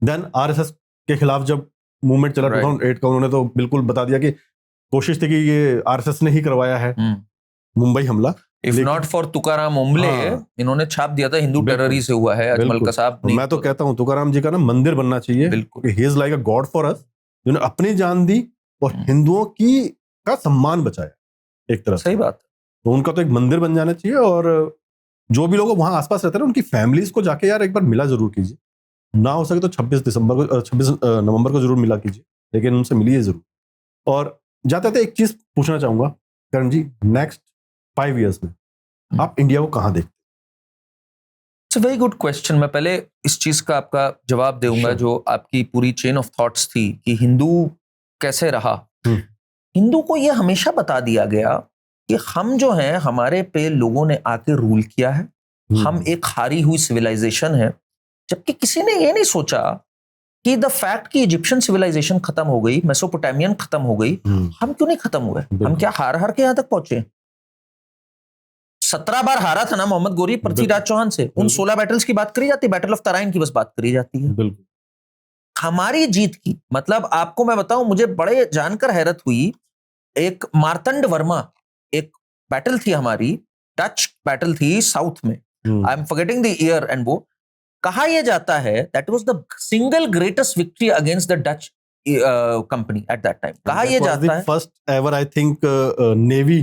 देन आरएसएस के खिलाफ जब मूवमेंट चला 2008 का, उन्होंने तो बिल्कुल बता दिया कि कोशिश थी कि ये आरएसएस ने ही करवाया है मुंबई हमला. If not for Tukaram Omble, इन्होंने छाप दिया था हिंदू टेररिज्म से हुआ है अजमल कसाब. मैं तो कहता हूं तुकाराम जी का ना मंदिर बनना चाहिए. He is like a God for us, जिन्होंने अपनी जान दी और हिंदुओं की का सम्मान बचाया एक तरह से. सही बात. तो उनका तो एक मंदिर बन जाना चाहिए. और जो भी लोग वहां आसपास रहते हैं उनकी फैमिलीज को जाके यार एक बार मिला जरूर कीजिए. ना हो सके तो 26 नवंबर को जरूर मिला कीजिए, लेकिन उनसे मिलिए जरूर. और जाते थे एक चीज पूछना चाहूंगा करण जी, नेक्स्ट 5 years में आप इंडिया को कहां देखते? It's a very good question. मैं पहले इस चीज का आपका जवाब दूंगा, जो आपकी पूरी चेन ऑफ थॉट्स थी कि हिंदू कैसे रहा. हिंदू को यह हमेशा बता दिया गया कि हम जो हैं, हमारे पे लोगों ने आके रूल किया है, हम एक हारी हुई सिविलाइजेशन है, जबकि किसी ने ये नहीं सोचा कि द फैक्ट कि इजिप्शियन सिविलाइजेशन खत्म हो गई, मेसोपोटामियन खत्म हो गई, हम क्यों नहीं खत्म हुए? हम क्या हार हार के यहां तक पहुंचे? 17 बार हारा था ना मोहम्मद गोरी पृथ्वीराज चौहान से। उन 16 बैटल्स की बात करी जाती है, बैटल ऑफ तराइन की बस बात करी जाती है। बिल्कुल। हमारी जीत की मतलब आपको मैं बताऊं, मुझे बड़े जानकर हैरत हुई, एक मार्तंड वर्मा, एक बैटल थी हमारी, डच बैटल थी साउथ में, I am forgetting the year, and वो कहा यह जाता है that was the single greatest victory against the Dutch company at that time. कहा यह जाता है first ever I think navy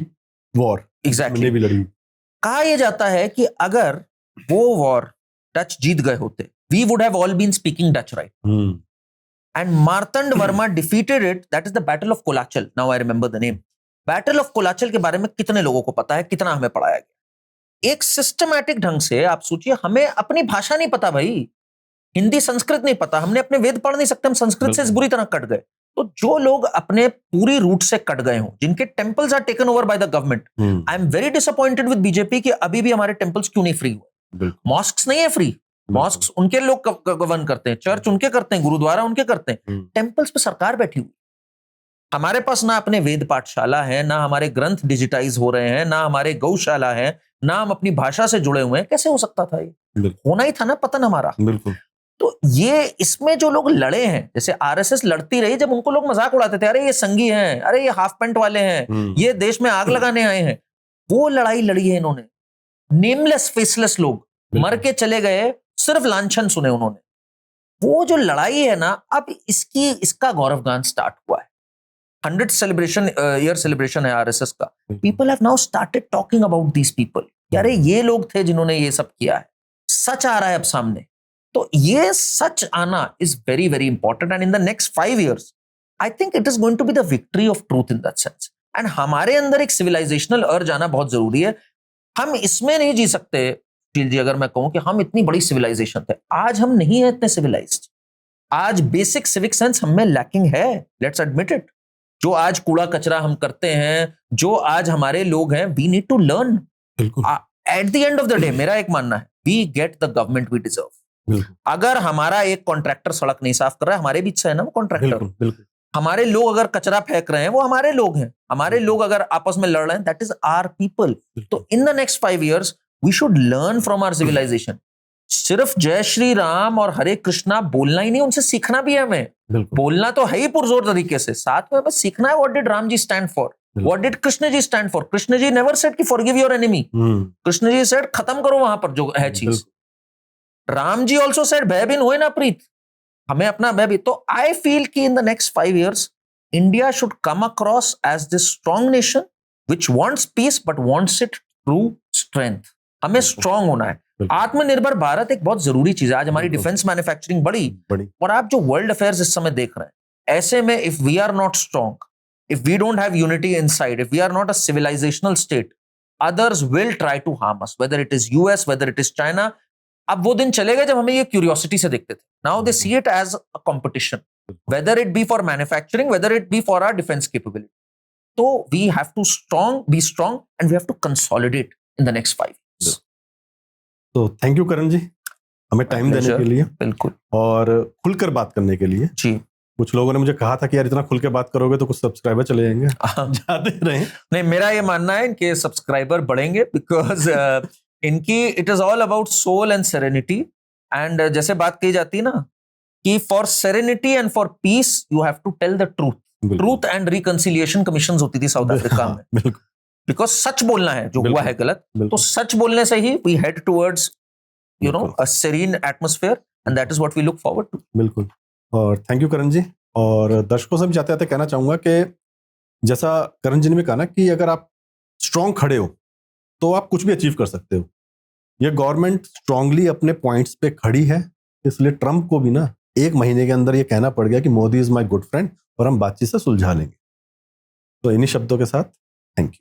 war, exactly navy लड़ी। कहा यह जाता है कि अगर वो वॉर डच जीत गए होते, we would have all been speaking Dutch, right? And Martand Varma defeated it, that is the battle of Colachel. Now I remember the name. Battle of Colachel के बारे में कितने लोगों को पता है, कितना हमें पढ़ाया गया? एक सिस्टमैटिक ढंग से आप सोचिए, हमें अपनी भाषा नहीं पता भाई, हिंदी संस्कृत नहीं पता, हमने अपने वेद पढ़ नहीं सकते, हम संस्कृत से इस बुरी तरह कट गए। तो जो लोग अपने पूरी रूट से कट गए हों, जिनके temples are taken over by the government, I am very disappointed with BJP कि अभी भी हमारे टेम्पल्स क्यों नहीं फ्री हुए। मॉस्क्स नहीं है फ्री, मॉस्क्स उनके लोग गवर्न करते हैं, चर्च उनके करते हैं, गुरुद्वारा उनके करते हैं, टेम्पल्स पे सरकार बैठी हुई। हमारे पास ना अपने वेद पाठशाला है, ना हमारे ग्रंथ डिजिटाइज हो रहे हैं, ना हमारे गौशाला है, ना हम अपनी भाषा से जुड़े हुए हैं। कैसे हो सकता था ये? होना ही था ना पतन हमारा। बिल्कुल। तो ये इसमें जो लोग लड़े हैं, जैसे आरएसएस लड़ती रही, जब उनको लोग मजाक उड़ाते थे, अरे ये संघी हैं, अरे ये हाफ पैंट वाले हैं, ये देश में आग लगाने आए हैं, वो लड़ाई लड़ी है इन्होंने। नेमलेस फेसलेस लोग मर के चले गए, सिर्फ लांछन सुने उन्होंने। वो जो लड़ाई है ना, अब इसका गौरवगान स्टार्ट हुआ है। 100 सेलिब्रेशन ईयर सेलिब्रेशन है आरएसएस का। People have now started talking about these people, अरे ये लोग थे जिन्होंने ये सब किया है। सच आ रहा है अब सामने। तो ये सच आना is very very important, and in the next 5 years I think it is going to be the victory of truth in that sense. And हमारे अंदर एक सिविलाइजेशनल अर्ज आना बहुत जरूरी है। हम इसमें नहीं जी सकते जी, अगर मैं कहूं कि हम इतनी बड़ी सिविलाइजेशन थे, आज हम नहीं है इतने सिविलाइज्ड। आज बेसिक सिविक सेंस हम में लैकिंग है, लेट्स एडमिट इट। जो आज कूड़ा कचरा हम करते हैं, जो आज हमारे लोग हैं, we need to learn. At the end of the day मेरा एक मानना है, we get the government we deserve. अगर हमारा एक कॉन्ट्रैक्टर सड़क नहीं साफ कर रहा है, हमारे बीच से है ना वो कॉन्ट्रैक्टर। हमारे लोग अगर कचरा फेंक रहे हैं, वो हमारे लोग हैं। हमारे लोग अगर आपस में लड़ रहे हैं, दैट इज आवर पीपल। तो in the next 5 years we should learn from our civilisation. सिर्फ जय श्री राम और हरे कृष्णा बोलना ही नहीं, उनसे सीखना भी है हमें। बोलना तो है ही पुरजोर तरीके से, साथ में हमें सीखना है what did Ram ji stand for, what did Krishna ji stand for. Krishna ji never said कि forgive your enemy, Krishna ji said खत्म करो वहां पर जो है चीज। राम जी ऑल्सो सेड भय बिन होए ना प्रीत, हमें अपना भय भी। तो आई फील कि in the next 5 years India should come across as this strong nation which wants peace but wants it through strength. हमें स्ट्रांग होना है। आत्मनिर्भर भारत एक बहुत जरूरी चीज है। आज हमारी डिफेंस मैन्युफैक्चरिंग बड़ी और आप जो वर्ल्ड अफेयर्स इस समय देख रहे हैं, ऐसे में if we are not strong, if we don't have unity inside, if we are not a civilisational state, others will try to harm us, whether it is US, whether it is China. अब वो दिन चले गए जब हमें ये curiosity से देखते थे। Now they see it as a competition, whether it be for manufacturing, whether it be for our defence capability. तो we have to be strong and we have to consolidate in the next 5 years। तो thank you Karan ji, हमें time देने के लिए, बिल्कुल, और खुलकर बात करने के लिए जी। कुछ लोगों ने मुझे कहा था कि यार इतना खुल के बात करोगे तो कुछ सब्सक्राइबर चले जाएंगे, जाते रहे। नहीं, मेरा ये मानना है इनके सब्सक्राइबर बढ़ेंगे, बिकॉज इनकी it is all about soul and serenity. And जैसे बात कही जाती है ना कि for serenity and for peace you have to tell the truth and reconciliation commissions होती थी साउथ अफ्रीका में। बिल्कुल, बिकॉज सच बोलना है, जो हुआ है गलत, तो सच बोलने से ही we head towards a serene atmosphere, and that is what we look forward to. बिल्कुल। और थैंक यू करण जी। और दर्शकों से भी जाते जाते कहना चाहूंगा कि जैसा करण जी ने भी कहा ना कि अगर आप स्ट्रांग खड़े हो तो आप कुछ भी अचीव कर सकते हो। ये गवर्नमेंट स्ट्रांगली अपने पॉइंट्स पे खड़ी है, इसलिए ट्रंप को भी ना 1 महीने के अंदर ये कहना पड़ गया कि Modi is my good friend और हम बातचीत से सुलझा लेंगे। तो इन्हीं शब्दों के साथ थैंक यू।